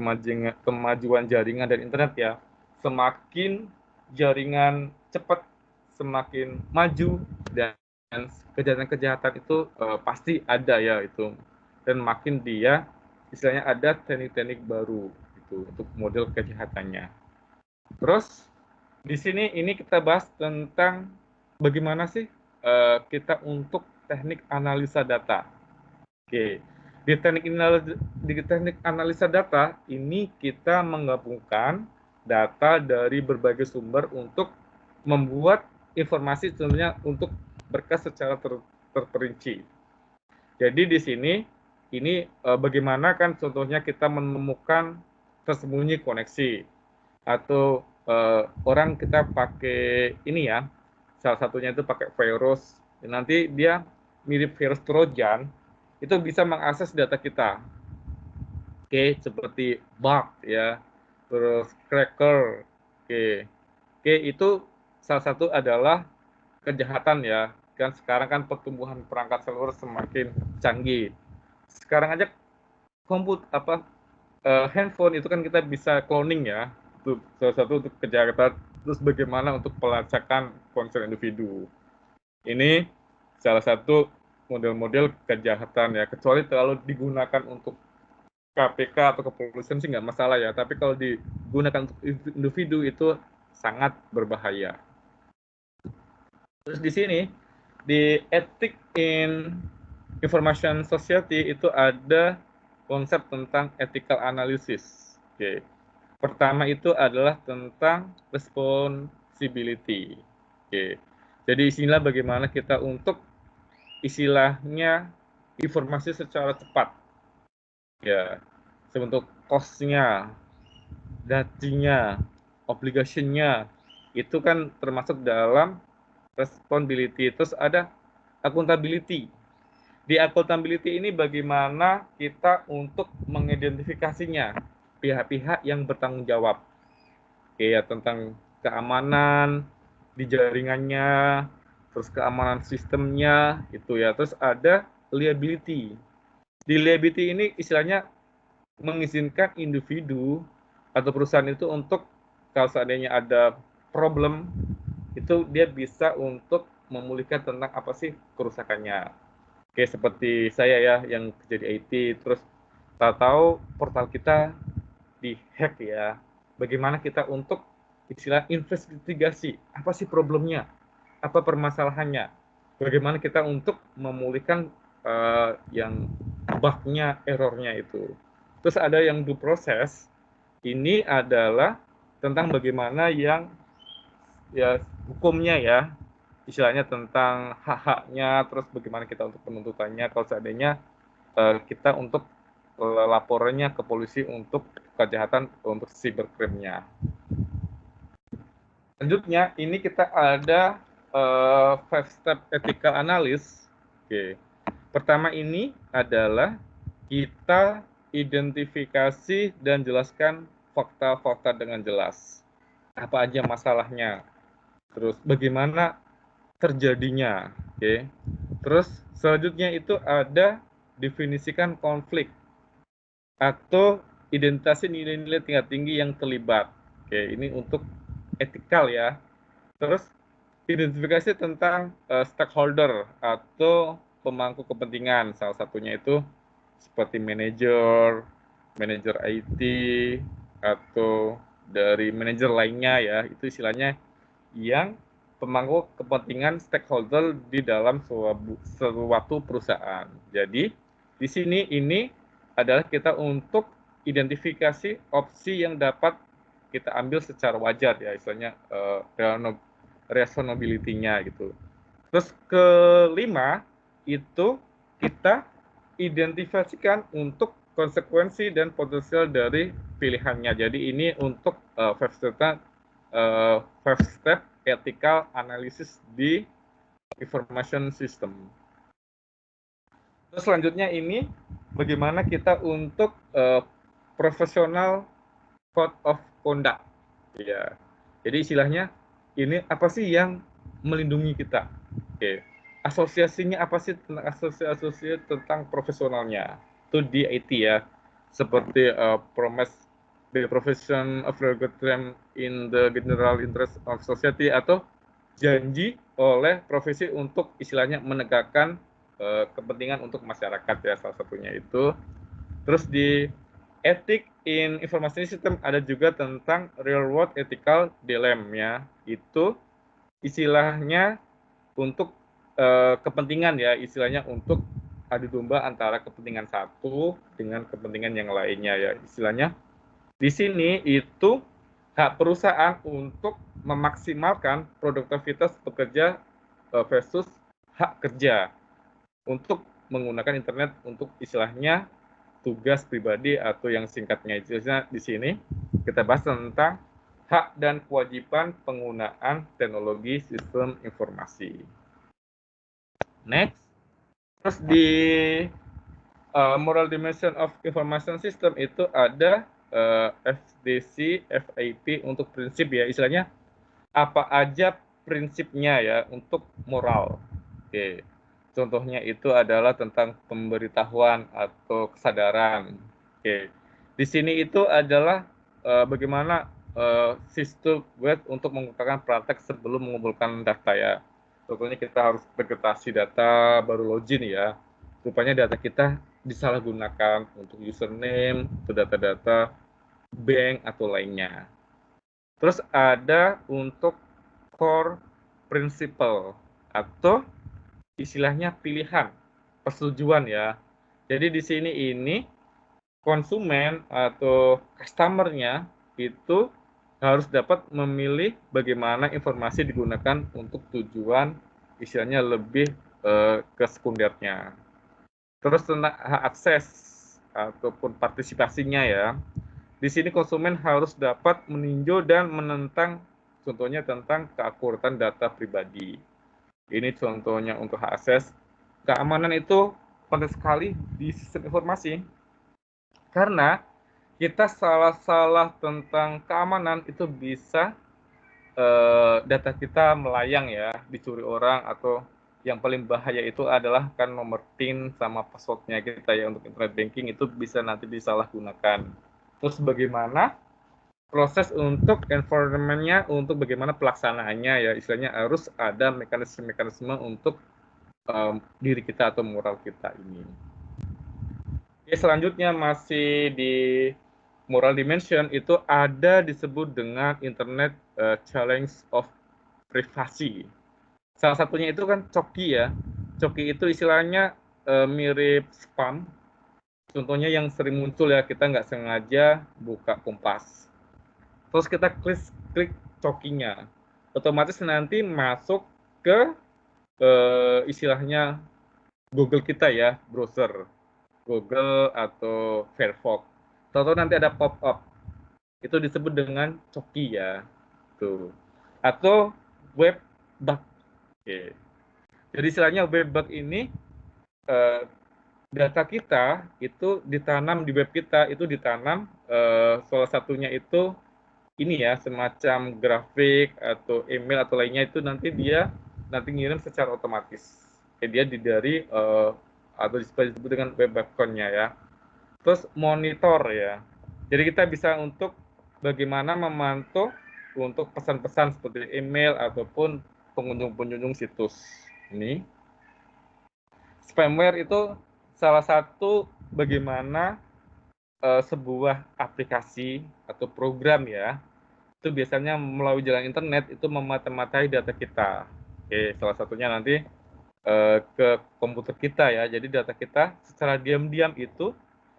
kemajuan jaringan dan internet ya, semakin jaringan cepat, semakin maju, dan kejahatan-kejahatan itu pasti ada ya itu, dan makin dia istilahnya ada teknik-teknik baru itu untuk model kejahatannya. Terus di sini ini kita bahas tentang bagaimana sih kita untuk teknik analisa data. Oke, Di teknik analisa data ini kita menggabungkan data dari berbagai sumber untuk membuat informasi sebenarnya untuk berkas secara terperinci. Jadi di sini ini bagaimana kan contohnya kita menemukan tersembunyi koneksi atau orang kita pakai ini ya, salah satunya itu pakai virus, nanti dia mirip virus Trojan, itu bisa mengakses data kita. Oke, seperti bug ya, terus cracker. Oke, itu salah satu adalah kejahatan ya. Kan sekarang kan pertumbuhan perangkat seluler semakin canggih. Sekarang aja handphone itu kan kita bisa cloning ya. Itu salah satu untuk kejahatan. Terus bagaimana untuk pelacakan ponsel individu. Ini salah satu model-model kejahatan ya. Kecuali kalau digunakan untuk KPK atau kepolisian sih nggak masalah ya. Tapi kalau digunakan untuk individu itu sangat berbahaya. Terus di sini di Ethics in Information Society itu ada konsep tentang ethical analysis. Oke. Pertama itu adalah tentang responsibility. Oke. Jadi inilah bagaimana kita untuk istilahnya informasi secara cepat. Ya, sebentuk cost-nya, datinya, obligation-nya, itu kan termasuk dalam responsibility. Terus ada accountability. Di accountability ini bagaimana kita untuk mengidentifikasinya pihak-pihak yang bertanggung jawab. Oke, ya, tentang keamanan di jaringannya, terus keamanan sistemnya itu ya. Terus ada liability. Di liability ini istilahnya mengizinkan individu atau perusahaan itu untuk kalau seandainya ada problem itu dia bisa untuk memulihkan tentang apa sih kerusakannya. Oke, seperti saya ya yang kerja di IT, terus tahu portal kita di-hack ya. Bagaimana kita untuk istilah investigasi, apa sih problemnya, apa permasalahannya, bagaimana kita untuk memulihkan yang bug-nya, error-nya itu. Terus ada yang due process, ini adalah tentang bagaimana yang ya hukumnya ya, istilahnya tentang hak-haknya, terus bagaimana kita untuk penuntutannya kalau seandainya kita untuk laporannya ke polisi untuk kejahatan untuk cybercrime-nya. Selanjutnya ini kita ada 5-step ethical analysis. Oke. Pertama ini adalah kita identifikasi dan jelaskan fakta-fakta dengan jelas. Apa aja masalahnya, terus bagaimana terjadinya, oke. Terus selanjutnya itu ada definisikan konflik atau identifikasi nilai-nilai tingkat tinggi yang terlibat. Oke, ini untuk etikal ya. Terus identifikasi tentang stakeholder atau pemangku kepentingan, salah satunya itu seperti manajer IT atau dari manajer lainnya ya, itu istilahnya yang pemangku kepentingan stakeholder di dalam suatu perusahaan. Jadi di sini ini adalah kita untuk identifikasi opsi yang dapat kita ambil secara wajar ya, istilahnya reasonability-nya gitu. Terus kelima itu kita identifikasikan untuk konsekuensi dan potensial dari pilihannya. Jadi ini untuk 5 step ethical analysis di information system. Terus selanjutnya ini bagaimana kita untuk professional code of conduct. Ya. Jadi istilahnya ini apa sih yang melindungi kita? Oke. Asosiasinya apa sih tentang asosiasi tentang profesionalnya? Itu di IT ya. Seperti promise the profession of regulatory in the general interest of society atau janji oleh profesi untuk istilahnya menegakkan kepentingan untuk masyarakat ya, salah satunya itu. Terus di Ethics in Information System ada juga tentang real world ethical dilemma ya. Itu istilahnya untuk kepentingan ya, istilahnya untuk adu domba antara kepentingan satu dengan kepentingan yang lainnya ya. Istilahnya di sini itu hak perusahaan untuk memaksimalkan produktivitas pekerja versus hak kerja untuk menggunakan internet untuk istilahnya tugas pribadi atau yang singkatnya istilahnya di sini kita bahas tentang hak dan kewajiban penggunaan teknologi sistem informasi. Next, terus di Moral Dimension of Information System itu ada FDC, FIP untuk prinsip ya, istilahnya apa aja prinsipnya ya untuk moral. Oke, contohnya itu adalah tentang pemberitahuan atau kesadaran. Oke, di sini itu adalah bagaimana sistem web untuk menggunakan praktek sebelum mengumpulkan data ya. Pokoknya kita harus vegetasi data baru login ya. Rupanya data kita disalahgunakan untuk username, atau data-data bank atau lainnya. Terus ada untuk core principle atau istilahnya pilihan, persetujuan ya. Jadi di sini ini konsumen atau customer-nya itu harus dapat memilih bagaimana informasi digunakan untuk tujuan istilahnya lebih ke sekundernya. Terus tentang hak akses ataupun partisipasinya ya. Di sini konsumen harus dapat meninjau dan menentang contohnya tentang keakuratan data pribadi. Ini contohnya untuk hak akses. Keamanan itu penting sekali di sistem informasi. Karena kita salah-salah tentang keamanan itu bisa data kita melayang ya, dicuri orang, atau yang paling bahaya itu adalah kan nomor PIN sama passwordnya kita ya untuk internet banking itu bisa nanti disalahgunakan. Terus bagaimana proses untuk environment-nya, untuk bagaimana pelaksanaannya ya, istilahnya harus ada mekanisme-mekanisme untuk diri kita atau moral kita ini. Oke, selanjutnya masih di moral dimension itu ada disebut dengan internet challenge of privacy. Salah satunya itu kan coki ya. Coki itu istilahnya mirip spam. Contohnya yang sering muncul ya, kita nggak sengaja buka Kompas. Terus kita klik cokinya. Otomatis nanti masuk ke istilahnya Google kita ya, browser. Google atau Firefox. Tahu-tahu nanti ada pop-up. Itu disebut dengan coki ya. Tuh. Atau web bug. Oke. Jadi istilahnya web bug ini data kita itu ditanam di web kita, itu ditanam salah satunya itu ini ya, semacam grafik atau email atau lainnya itu nanti dia ngirim secara otomatis. Dia dari atau disebut dengan web account-nya ya. Terus monitor ya. Jadi kita bisa untuk bagaimana memantau untuk pesan-pesan seperti email ataupun pengunjung-pengunjung situs ini. Spamware itu salah satu bagaimana sebuah aplikasi atau program ya, itu biasanya melalui jalan internet itu memata-matai data kita. Oke, salah satunya nanti ke komputer kita ya. Jadi data kita secara diam-diam itu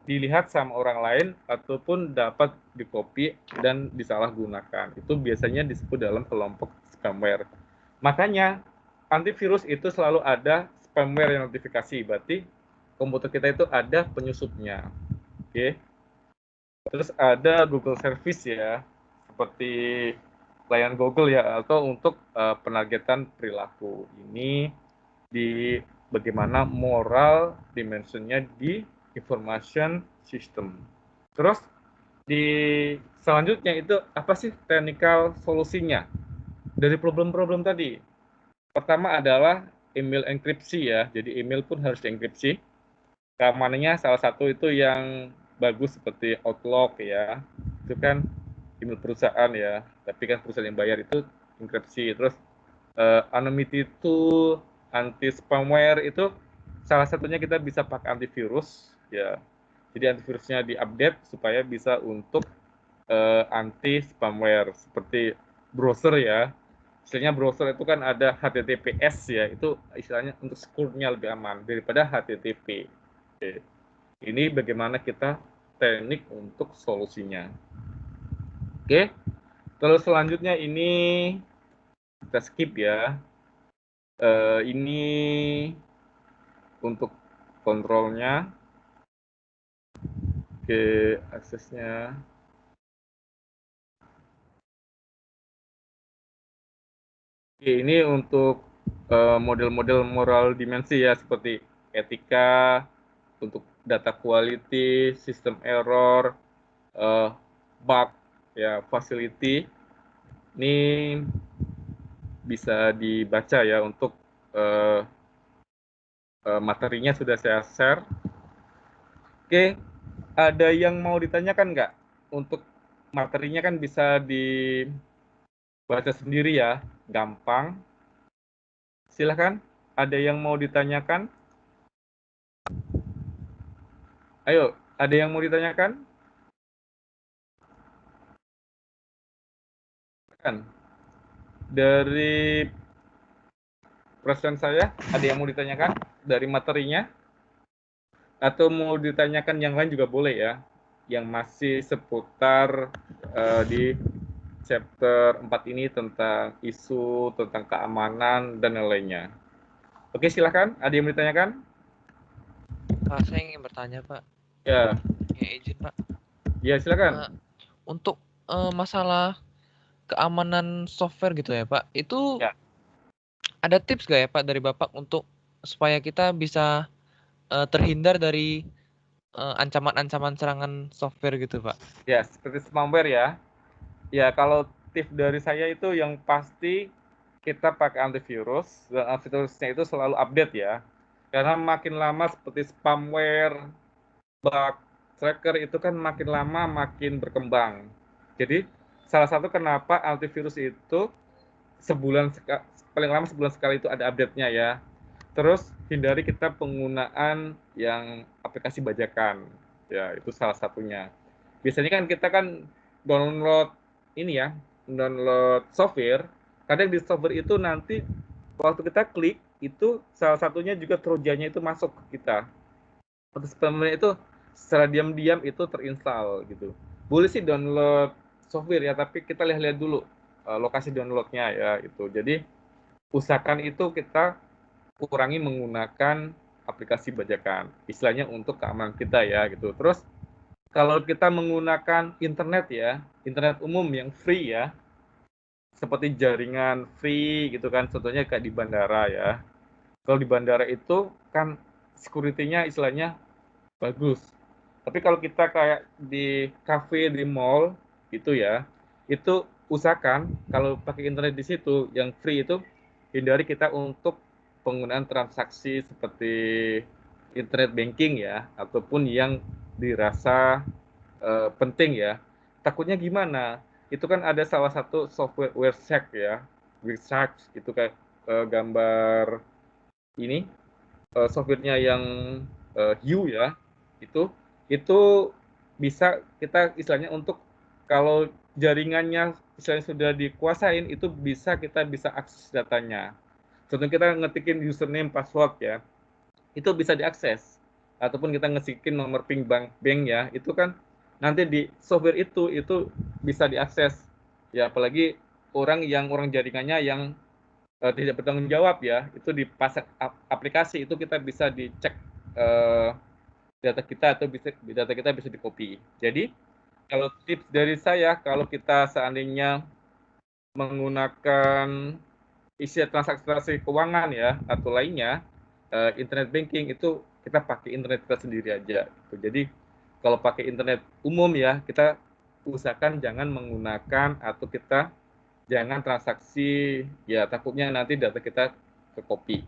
dilihat sama orang lain ataupun dapat dikopi dan disalahgunakan. Itu biasanya disebut dalam kelompok spamware. Makanya antivirus itu selalu ada spamware yang notifikasi. Berarti komputer kita itu ada penyusupnya. Oke. Terus ada Google Service ya. Seperti layanan Google ya, atau untuk penargetan perilaku. Ini di bagaimana moral dimensionnya di information system. Terus di selanjutnya itu apa sih technical solusinya dari problem-problem tadi? Pertama adalah email enkripsi ya. Jadi email pun harus dienkripsi. Keamanannya salah satu itu yang bagus seperti Outlook ya. Itu kan email perusahaan ya. Tapi kan perusahaan yang bayar itu enkripsi. Terus anonymity tool, anti spamware itu salah satunya kita bisa pakai antivirus ya. Jadi antivirusnya diupdate supaya bisa untuk anti spamware seperti browser ya. istilahnya browser itu kan ada HTTPS ya, itu istilahnya untuk secure-nya lebih aman daripada HTTP. Oke. Ini bagaimana kita teknik untuk solusinya. Oke. Terus selanjutnya ini kita skip ya. Ini untuk kontrolnya. Oke, aksesnya. Oke, ini untuk model-model moral dimensi ya, seperti etika, untuk data quality, sistem error, bug, ya, facility. Ini bisa dibaca ya untuk materinya sudah saya share. Oke, ada yang mau ditanyakan nggak? Untuk materinya kan bisa dibaca sendiri ya, gampang. Silahkan, ada yang mau ditanyakan? Ayo, ada yang mau ditanyakan? Kan, dari present saya, ada yang mau ditanyakan dari materinya? Atau mau ditanyakan yang lain juga boleh ya, yang masih seputar di chapter 4 ini tentang isu, tentang keamanan, dan lain-lainnya. Oke, silahkan. Ada yang mau ditanyakan? Pak, saya ingin bertanya, Pak. Ya. Ya, izin, Pak. Ya, silakan. Untuk masalah keamanan software gitu ya, Pak, itu ya. Ada tips gak ya, Pak, dari Bapak untuk supaya kita bisa terhindar dari ancaman-ancaman serangan software gitu, Pak? Ya, seperti spamware ya. Ya, kalau tips dari saya itu yang pasti kita pakai antivirus, dan antivirusnya itu selalu update ya. Karena makin lama seperti spamware, bug tracker itu kan makin lama makin berkembang. Jadi, salah satu kenapa antivirus itu paling lama sebulan sekali itu ada update-nya ya. Terus hindari kita penggunaan yang aplikasi bajakan. Ya, itu salah satunya. Biasanya kan kita kan download ini ya, download software. Kadang di software itu nanti waktu kita klik itu salah satunya juga trojannya itu masuk ke kita. Atau sebenarnya itu secara diam-diam itu terinstall gitu. Boleh sih download software ya, tapi kita lihat-lihat dulu lokasi downloadnya ya itu. Jadi usahakan itu kita kurangi menggunakan aplikasi bajakan, istilahnya untuk keamanan kita ya gitu. Terus kalau kita menggunakan internet ya, internet umum yang free ya, seperti jaringan free gitu kan, contohnya kayak di bandara ya. Kalau di bandara itu kan security-nya istilahnya bagus. Tapi kalau kita kayak di cafe, di mall gitu ya, itu usahakan kalau pakai internet di situ yang free itu hindari kita untuk penggunaan transaksi seperti internet banking ya, ataupun yang dirasa penting ya. Takutnya gimana? Itu kan ada salah satu software WireShark ya, WireShark itu kayak gambar ini softwarenya yang Hue ya, itu bisa kita istilahnya untuk kalau jaringannya istilahnya sudah dikuasain itu kita bisa akses datanya. Contohnya kita ngetikin username, password ya, itu bisa diakses. Ataupun kita ngesikin nomor PIN bank ya, itu kan nanti di software itu bisa diakses. Ya, apalagi orang jaringannya yang tidak bertanggung jawab ya, itu di pasang aplikasi itu kita bisa dicek data kita atau data kita bisa di-copy. Jadi, kalau tips dari saya, kalau kita seandainya menggunakan isi transaksi keuangan ya atau lainnya, internet banking itu kita pakai internet kita sendiri aja. Jadi kalau pakai internet umum ya, kita usahakan jangan menggunakan atau kita jangan transaksi ya, takutnya nanti data kita ke copy.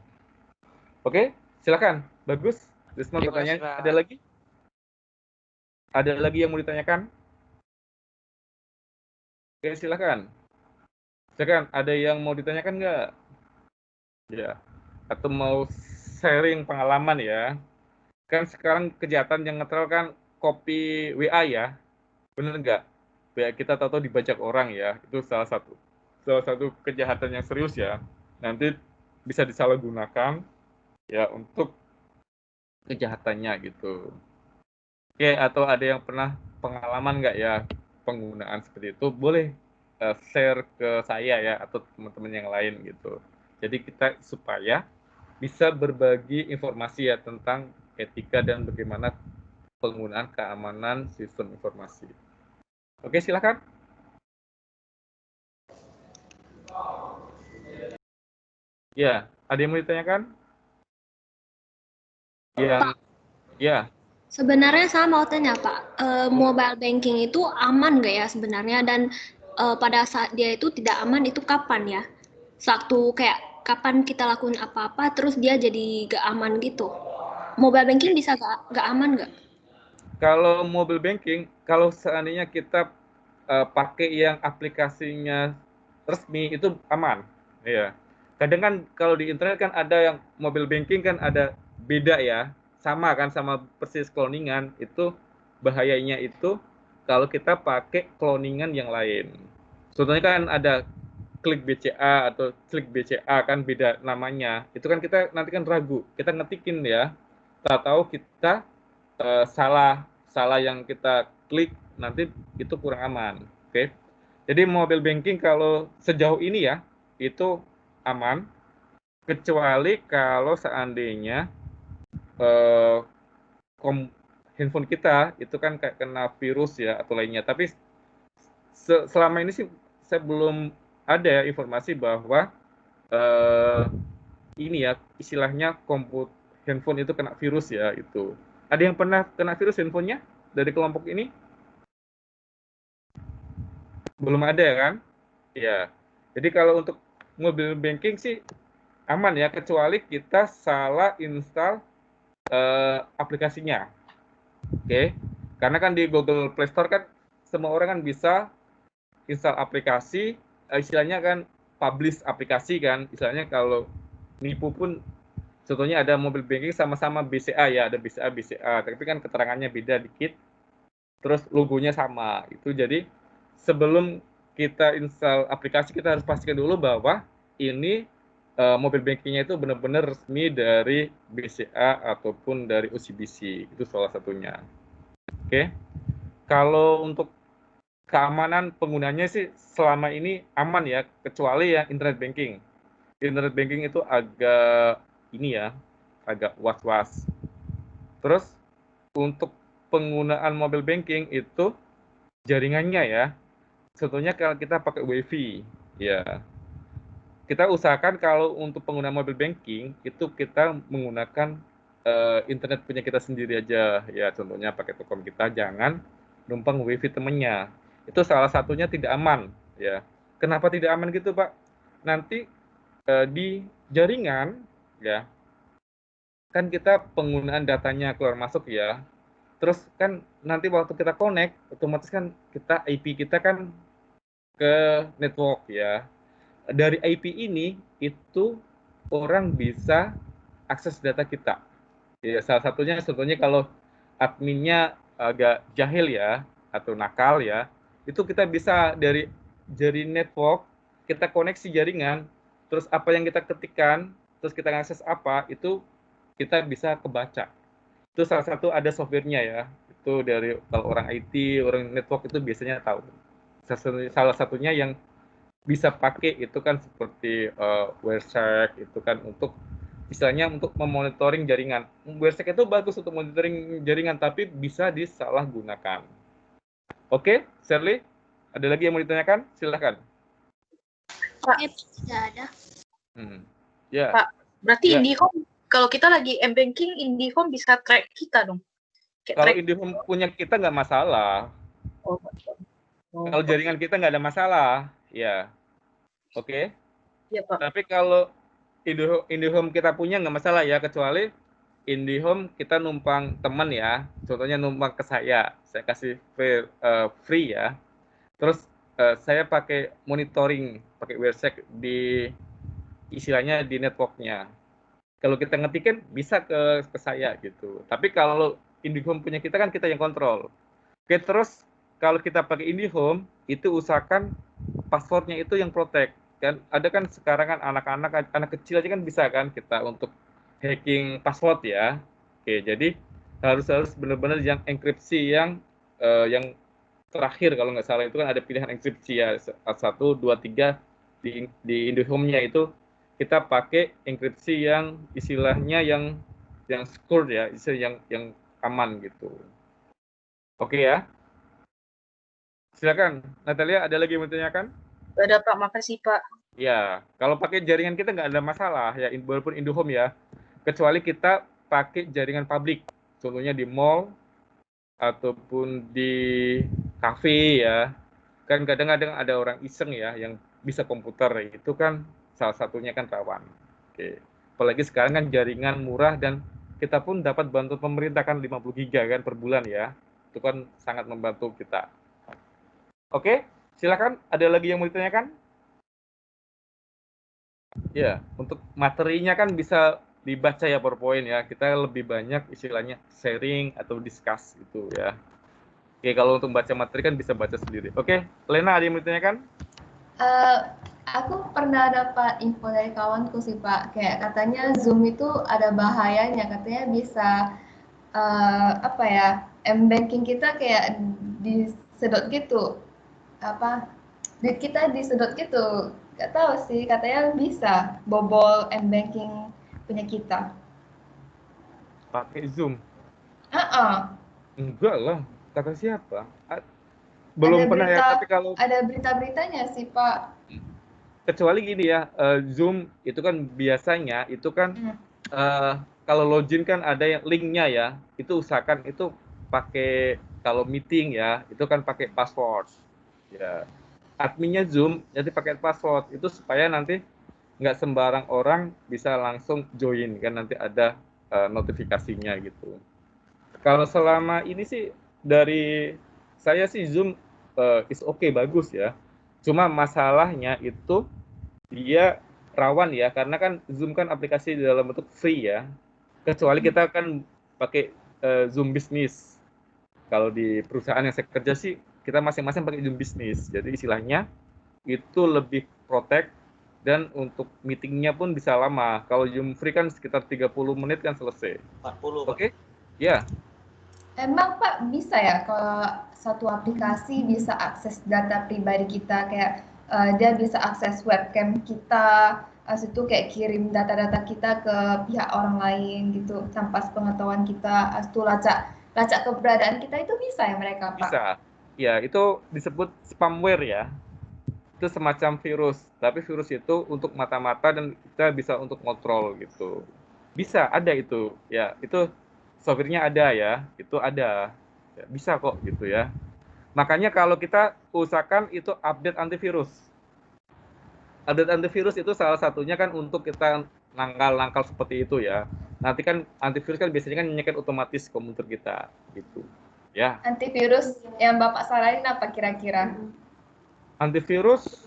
Oke, silakan. Bagus. Risma pertanyaan. Ada lagi? Ada lagi yang mau ditanyakan? Oke, silakan. Silakan. Ada yang mau ditanyakan nggak? Ya. Atau mau sharing pengalaman ya? Kan sekarang kejahatan yang ngetrol kan copy WA ya, bener nggak? WA kita tahu-tahu dibajak orang ya, itu salah satu salah satu kejahatan yang serius ya, nanti bisa disalahgunakan ya untuk kejahatannya gitu. Oke, atau ada yang pernah pengalaman nggak ya penggunaan seperti itu, boleh share ke saya ya atau teman-teman yang lain gitu. Jadi kita supaya bisa berbagi informasi ya tentang etika dan bagaimana penggunaan keamanan sistem informasi. Oke, silakan. Ya, ada yang mau ditanyakan? Yang ya. Sebenarnya saya mau tanya Pak, mobile banking itu aman nggak ya sebenarnya, dan pada saat dia itu tidak aman itu kapan ya? Waktu kayak kapan kita lakukan apa-apa terus dia jadi nggak aman gitu. Mobile banking bisa nggak aman nggak? Kalau mobile banking, kalau seandainya kita pakai yang aplikasinya resmi itu aman, ya. Kadang kan kalau di internet kan ada yang mobile banking kan ada beda ya, sama kan sama persis cloningan. Itu bahayanya itu kalau kita pakai cloningan yang lain. Contohnya kan ada klik BCA atau klik BCA kan beda namanya. Itu kan kita nanti kan ragu, kita ngetikin ya, tahu kita salah yang kita klik nanti itu kurang aman. Oke. Jadi mobile banking kalau sejauh ini ya itu aman, kecuali kalau seandainya handphone kita itu kan kayak kena virus ya atau lainnya. Tapi selama ini sih saya belum ada informasi bahwa ini ya istilahnya handphone itu kena virus ya itu. Ada yang pernah kena virus handphonenya dari kelompok ini? Belum ada ya kan? Ya. Jadi kalau untuk mobile banking sih aman ya, kecuali kita salah install aplikasinya. Oke. Karena kan di Google Play Store kan semua orang kan bisa install aplikasi, istilahnya kan publish aplikasi kan. Istilahnya kalau nipu pun contohnya ada mobile banking sama-sama BCA ya, ada BCA, tapi kan keterangannya beda dikit. Terus logonya sama. Itu jadi sebelum kita install aplikasi kita harus pastikan dulu bahwa ini mobile bankingnya itu benar-benar resmi dari BCA ataupun dari OCBC. Itu salah satunya. Oke. Kalau untuk keamanan penggunanya sih selama ini aman ya, kecuali ya internet banking. Internet banking itu agak ini ya, agak was-was. Terus untuk penggunaan mobile banking itu jaringannya ya. Contohnya kalau kita pakai WiFi, ya. Kita usahakan kalau untuk penggunaan mobile banking itu kita menggunakan internet punya kita sendiri aja ya. Contohnya pakai Telkom kita, jangan numpang WiFi temennya. Itu salah satunya tidak aman ya. Kenapa tidak aman gitu, Pak? Nanti di jaringan ya, kan kita penggunaan datanya keluar masuk ya. Terus kan nanti waktu kita connect, otomatis kan kita IP kita kan ke network ya. Dari IP ini itu orang bisa akses data kita. Ya, salah satunya contohnya kalau adminnya agak jahil ya atau nakal ya, itu kita bisa dari network kita koneksi jaringan, terus apa yang kita ketikkan, terus kita akses apa, itu kita bisa kebaca. Itu salah satu ada softwarenya ya. Itu dari kalau orang IT, orang network itu biasanya tahu. Salah satunya yang bisa pakai itu kan seperti WireSec itu kan untuk istilahnya untuk memonitoring jaringan. WireSec itu bagus untuk monitoring jaringan tapi bisa disalahgunakan. Oke, Shirley, ada lagi yang mau ditanyakan? Silakan. Pak, tidak ada. Ya. Pak, berarti Ya. IndiHome kalau kita lagi m-banking, IndiHome bisa track kita dong? Kalau IndiHome punya kita nggak masalah. Kalau jaringan kita nggak ada masalah, ya. Oke. Ya, Pak. Tapi kalau IndiHome kita punya nggak masalah ya, kecuali IndiHome kita numpang teman ya. Contohnya numpang ke saya kasih free ya. Terus saya pakai monitoring, pakai WireSec di istilahnya di networknya. Kalau kita ngetikin bisa ke saya gitu. Tapi kalau IndiHome punya kita kan kita yang kontrol. Oke, terus kalau kita pakai IndiHome itu usahakan passwordnya itu yang protect kan. Ada kan sekarang kan anak kecil aja kan bisa kan kita untuk hacking password ya. Oke, jadi harus benar-benar yang enkripsi yang terakhir kalau nggak salah itu kan ada pilihan enkripsi ya 1, 2, 3 di Indihome-nya itu kita pakai enkripsi yang istilahnya yang secure ya, istilah yang aman gitu. Oke ya. Silakan, Natalia, ada lagi yang mau ditanyakan? Ada Pak, makasih Pak. Ya, kalau pakai jaringan kita nggak ada masalah ya, walaupun Indihome ya, kecuali kita pakai jaringan publik, contohnya di mall ataupun di kafe ya. Kan kadang-kadang ada orang iseng ya yang bisa komputer, itu kan salah satunya kan rawan. Oke. Apalagi sekarang kan jaringan murah dan kita pun dapat bantuan pemerintah kan 50 giga kan per bulan ya. Itu kan sangat membantu kita. Oke, silakan. Ada lagi yang mau ditanyakan? Ya, untuk materinya kan bisa dibaca ya PowerPoint ya. Kita lebih banyak istilahnya sharing atau discuss gitu ya. Oke, kalau untuk baca materi kan bisa baca sendiri. Oke, Lena ada yang mau ditanyakan? Aku pernah dapat info dari kawanku sih Pak, kayak katanya Zoom itu ada bahayanya, katanya bisa m-banking kita kayak disedot gitu, duit kita disedot gitu, nggak tahu sih, katanya bisa bobol m-banking punya kita. Pakai Zoom? Enggak lah, kata siapa? Belum pernah ya, tapi kalau ada berita-beritanya sih Pak. Kecuali gini ya, Zoom itu kan biasanya itu kan kalau login kan ada yang linknya ya, itu usahakan itu pakai kalau meeting ya, itu kan pakai password. Ya, adminnya Zoom jadi pakai password itu supaya nanti nggak sembarang orang bisa langsung join kan, nanti ada notifikasinya gitu. Kalau selama ini sih dari saya sih Zoom is okay, bagus ya. Cuma masalahnya itu dia rawan ya, karena kan Zoom kan aplikasi di dalam bentuk free ya. Kecuali kita kan pakai Zoom Business. Kalau di perusahaan yang saya kerja sih, kita masing-masing pakai Zoom Business. Jadi istilahnya itu lebih protect dan untuk meetingnya pun bisa lama. Kalau Zoom free kan sekitar 30 menit kan selesai. 40. Oke? Ya. Emang Pak bisa ya kalau satu aplikasi bisa akses data pribadi kita, kayak dia bisa akses webcam kita, itu kayak kirim data-data kita ke pihak orang lain gitu tanpa sepengetahuan kita, itu lacak keberadaan kita, itu bisa ya mereka Pak? Bisa. Ya, itu disebut spamware ya. Itu semacam virus, tapi virus itu untuk mata-mata dan kita bisa untuk ngontrol gitu. Bisa, ada itu. Ya, itu software-nya ada ya, itu ada. Ya, bisa kok gitu ya. Makanya kalau kita usahakan itu update antivirus. Update antivirus itu salah satunya kan untuk kita nangkal seperti itu ya. Nanti kan antivirus kan biasanya kan nyekan otomatis komputer kita gitu. Ya. Antivirus yang Bapak saranin apa kira-kira? Antivirus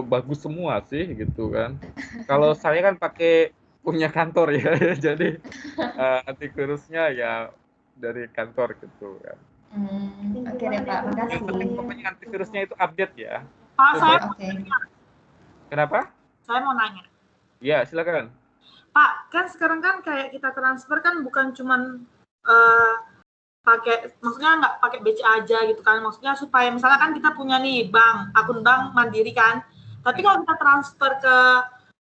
bagus semua sih gitu kan. Kalau saya kan pakai punya kantor ya, jadi antivirusnya ya dari kantor gitu kan. Oke deh Pak, makasih. Yang penting pokoknya antivirusnya itu update ya. Kenapa? Saya mau nanya. Ya, silakan. Pak, kan sekarang kan kayak kita transfer kan bukan cuman pakai, maksudnya nggak pakai BCA aja gitu kan, maksudnya supaya misalnya kan kita punya nih akun bank Mandiri kan, tapi kalau kita transfer ke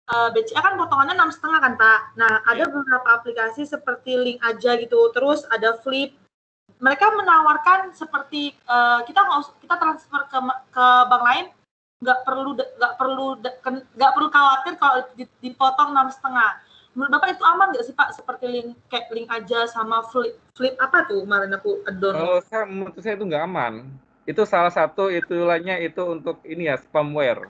BCA kan potongannya 6,5 kan Pak. Nah, ada beberapa aplikasi seperti Link Aja gitu, terus ada Flip. Mereka menawarkan seperti kita transfer ke bank lain nggak perlu khawatir kalau dipotong 6,5. Menurut Bapak itu aman nggak sih Pak, seperti Link Aja sama Flip apa tuh kemarin aku download? Menurut saya itu nggak aman. Itu salah satu itulahnya itu untuk ini ya, spamware.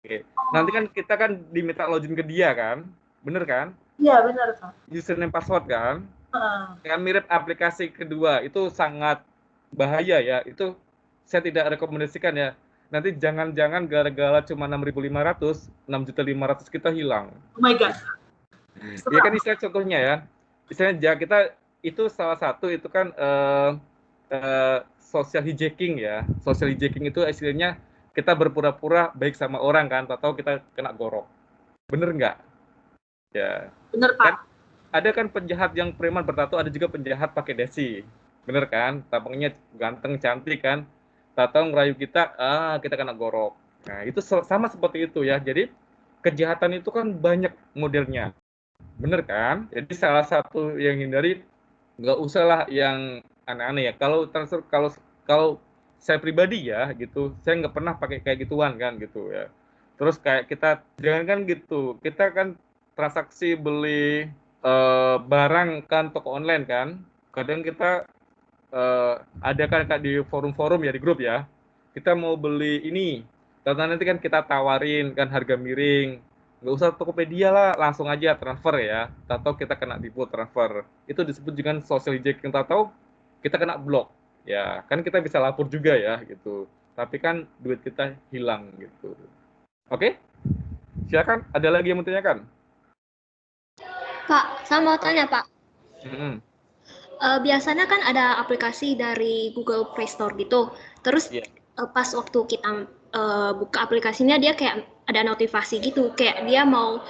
Oke. Nanti kan kita kan diminta login ke dia kan, bener kan? Iya bener Pak. Username password kan? Yang mirip aplikasi kedua itu sangat bahaya ya. Itu saya tidak rekomendasikan ya. Nanti jangan-jangan gara-gara cuma 6.500, 6.500.000 kita hilang. Oh my god. Ya kan istilah contohnya ya. Istilahnya kita itu salah satu itu kan social hijacking ya. Social hijacking itu istilahnya kita berpura-pura baik sama orang kan, atau kita kena gorok. Bener nggak? Ya. Bener, Pak. Kan, ada kan penjahat yang preman bertato, ada juga penjahat pakai desi. Bener kan? Tampangnya ganteng, cantik kan. Tato ngerayu kita, kita kena gorok. Nah, itu sama seperti itu ya. Jadi, kejahatan itu kan banyak modelnya. Bener kan? Jadi, salah satu yang hindari, nggak usah lah yang aneh-aneh ya. Kalau saya pribadi ya gitu, saya nggak pernah pakai kayak gituan kan gitu ya. Terus kayak kita, jangan kan gitu, kita kan transaksi beli barang kan toko online kan, kadang kita ada kan di forum-forum ya, di grup ya, kita mau beli ini, nanti kan kita tawarin kan harga miring, nggak usah Tokopedia lah, langsung aja transfer ya, atau kita kena tipu transfer, itu disebut dengan social hijacking, atau kita kena blok, ya kan kita bisa lapor juga ya gitu, tapi kan duit kita hilang gitu. Oke, silakan, ada lagi yang mau tanyakan? Pak, saya mau tanya Pak. Biasanya kan ada aplikasi dari Google Play Store gitu. Terus pas waktu kita buka aplikasinya, dia kayak ada notifikasi gitu. Kayak dia mau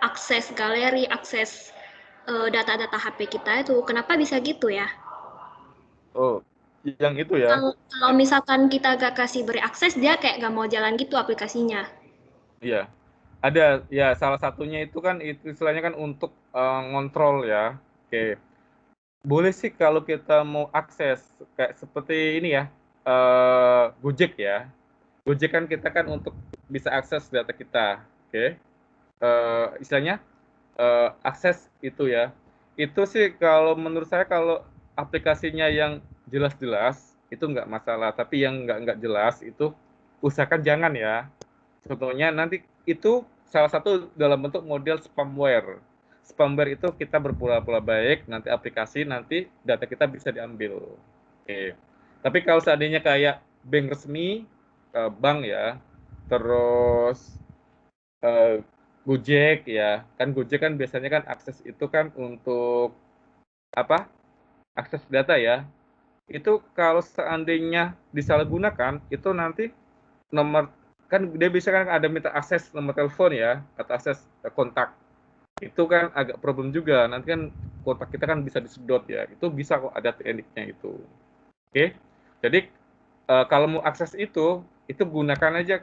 akses galeri, akses data-data HP kita itu. Kenapa bisa gitu ya? Oh, yang itu ya? Kalau misalkan kita gak kasih beri akses, dia kayak gak mau jalan gitu aplikasinya. Iya, ada ya, salah satunya itu kan istilahnya kan untuk ngontrol ya. Oke, boleh sih kalau kita mau akses kayak seperti ini ya, Gojek ya. Gojek kan kita kan untuk bisa akses data kita. Oke, istilahnya akses itu ya. Itu sih kalau menurut saya, kalau aplikasinya yang jelas-jelas itu nggak masalah, tapi yang nggak jelas itu usahakan jangan ya. Contohnya nanti itu salah satu dalam bentuk model spamware. Spamware itu kita berpura-pura baik, nanti aplikasi, nanti data kita bisa diambil. Oke. Tapi kalau seandainya kayak bank resmi, bank ya, terus Gojek ya, kan Gojek kan biasanya kan akses itu kan untuk apa? Akses data ya. Itu kalau seandainya disalahgunakan, itu nanti nomor, kan dia bisa kan ada minta akses nomor telepon ya, atau akses kontak. Itu kan agak problem juga, nanti kan kontak kita kan bisa disedot ya, itu bisa kok ada tekniknya itu. Oke, jadi kalau mau akses itu gunakan aja,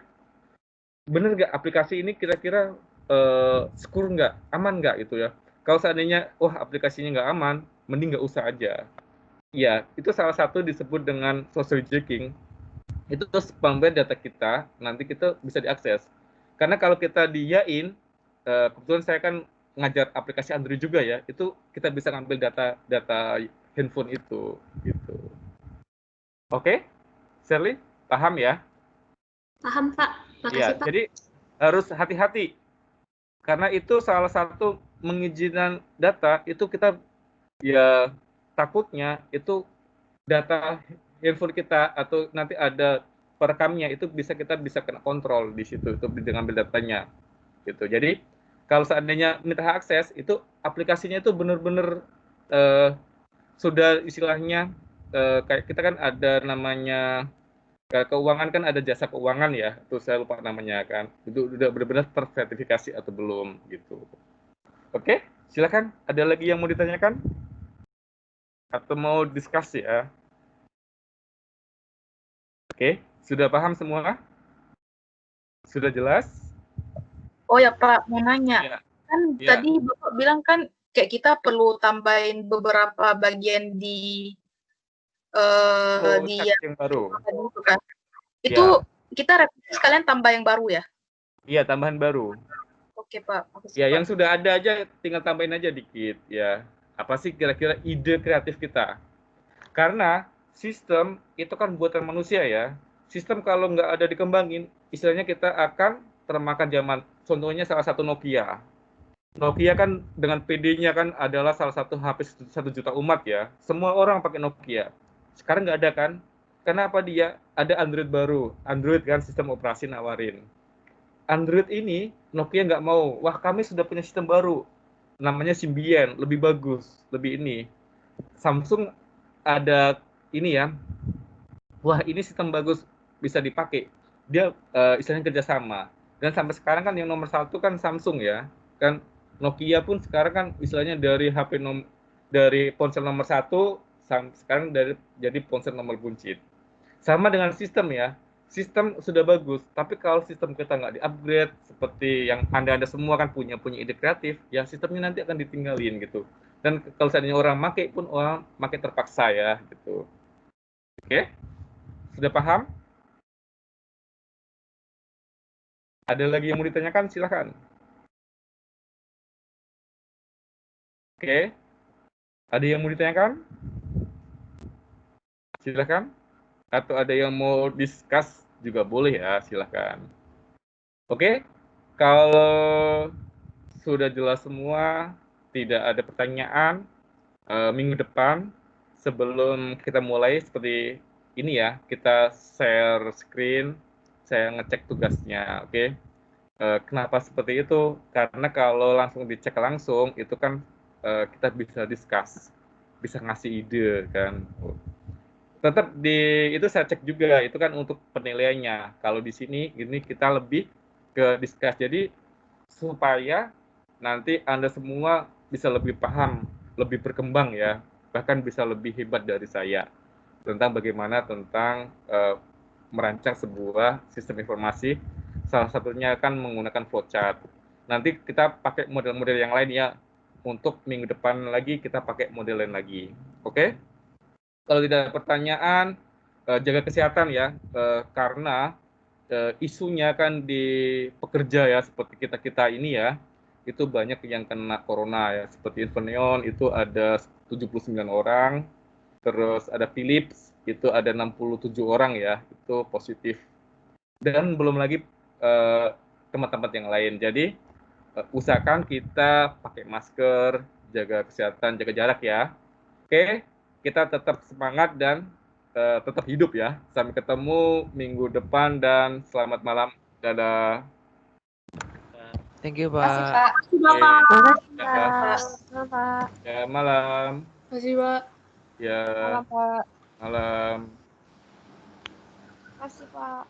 bener nggak aplikasi ini kira-kira secure nggak, aman nggak gitu ya. Kalau seandainya, wah aplikasinya nggak aman, mending nggak usah aja. Ya, itu salah satu disebut dengan social hijacking. Itu spamware data kita, nanti kita bisa diakses. Karena kalau kita diyain, kebetulan saya kan ngajar aplikasi Android juga ya, itu kita bisa ngambil data handphone itu, gitu. Oke, Shirley, paham ya? Paham Pak, makasih ya, Pak. Jadi harus hati-hati, karena itu salah satu mengizinkan data, itu kita ya takutnya itu data handphone kita atau nanti ada perekamnya, itu kita bisa kena kontrol di situ, itu dengan ambil datanya gitu. Jadi kalau seandainya minta akses, itu aplikasinya itu benar-benar sudah istilahnya kayak kita kan ada namanya keuangan, kan ada jasa keuangan ya, itu saya lupa namanya kan, itu udah benar-benar tersertifikasi atau belum gitu. Oke, silakan, ada lagi yang mau ditanyakan atau mau diskusi ya? Oke, sudah paham semua? Sudah jelas? Oh ya Pak, mau nanya. Ya. Kan tadi Bapak bilang kan kayak kita perlu tambahin beberapa bagian di yang baru. Itu kan. Itu kita revisi sekalian tambah yang baru ya? Iya, tambahan baru. Oke Pak. Ya, yang sudah ada aja tinggal tambahin aja dikit ya. Apa sih kira-kira ide kreatif kita? Karena sistem itu kan buatan manusia ya. Sistem kalau nggak ada dikembangin, istilahnya kita akan termakan zaman. Contohnya salah satu Nokia. Nokia kan dengan PD-nya kan adalah salah satu HP 1 juta umat ya. Semua orang pakai Nokia. Sekarang nggak ada kan? Kenapa dia? Ada Android baru. Android kan sistem operasi nawarin. Android ini Nokia nggak mau. Wah, kami sudah punya sistem baru. Namanya Symbian, lebih bagus, lebih ini. Samsung ada ini ya, wah ini sistem bagus, bisa dipakai. dia istilahnya kerjasama. Dan sampai sekarang kan yang nomor 1 kan Samsung ya, kan Nokia pun sekarang kan istilahnya dari dari ponsel nomor 1 sekarang jadi ponsel nomor buncit. Sama dengan sistem ya, sistem sudah bagus, tapi kalau sistem kita nggak di-upgrade seperti yang Anda semua kan punya ide kreatif, ya sistemnya nanti akan ditinggalin gitu. Dan kalau seandainya orang pakai pun orang pakai terpaksa ya gitu. Oke? Sudah paham? Ada lagi yang mau ditanyakan? Silahkan. Oke. Ada yang mau ditanyakan? Silahkan. Atau ada yang mau discuss juga boleh ya, silahkan. Oke. Kalau sudah jelas semua, tidak ada pertanyaan, minggu depan sebelum kita mulai seperti ini ya, kita share screen, saya ngecek tugasnya, oke? Kenapa seperti itu? Karena kalau langsung dicek langsung, itu kan kita bisa discuss, bisa ngasih ide kan. Tetap itu saya cek juga, itu kan untuk penilaiannya. Kalau di sini ini kita lebih ke discuss, jadi supaya nanti Anda semua bisa lebih paham, lebih berkembang ya, bahkan bisa lebih hebat dari saya tentang bagaimana tentang merancang sebuah sistem informasi, salah satunya kan menggunakan flowchart. Nanti kita pakai model-model yang lain ya, untuk minggu depan lagi kita pakai model lain lagi. Oke? Kalau tidak ada pertanyaan, jaga kesehatan ya, karena isunya kan di pekerja ya, seperti kita ini ya, itu banyak yang kena corona ya, seperti Infineon itu ada 79 orang, terus ada Philips itu ada 67 orang ya, itu positif. Dan belum lagi tempat-tempat yang lain. Jadi usahakan kita pakai masker, jaga kesehatan, jaga jarak ya. Oke, kita tetap semangat dan tetap hidup ya. Sampai ketemu minggu depan dan selamat malam. Dadah. Thank you, Terima kasih, Pak. Pak. Terima kasih, Pak. Ya, malam. Terima kasih, Pak. Ya. Malam, Pak. Malam. Terima kasih, Pak.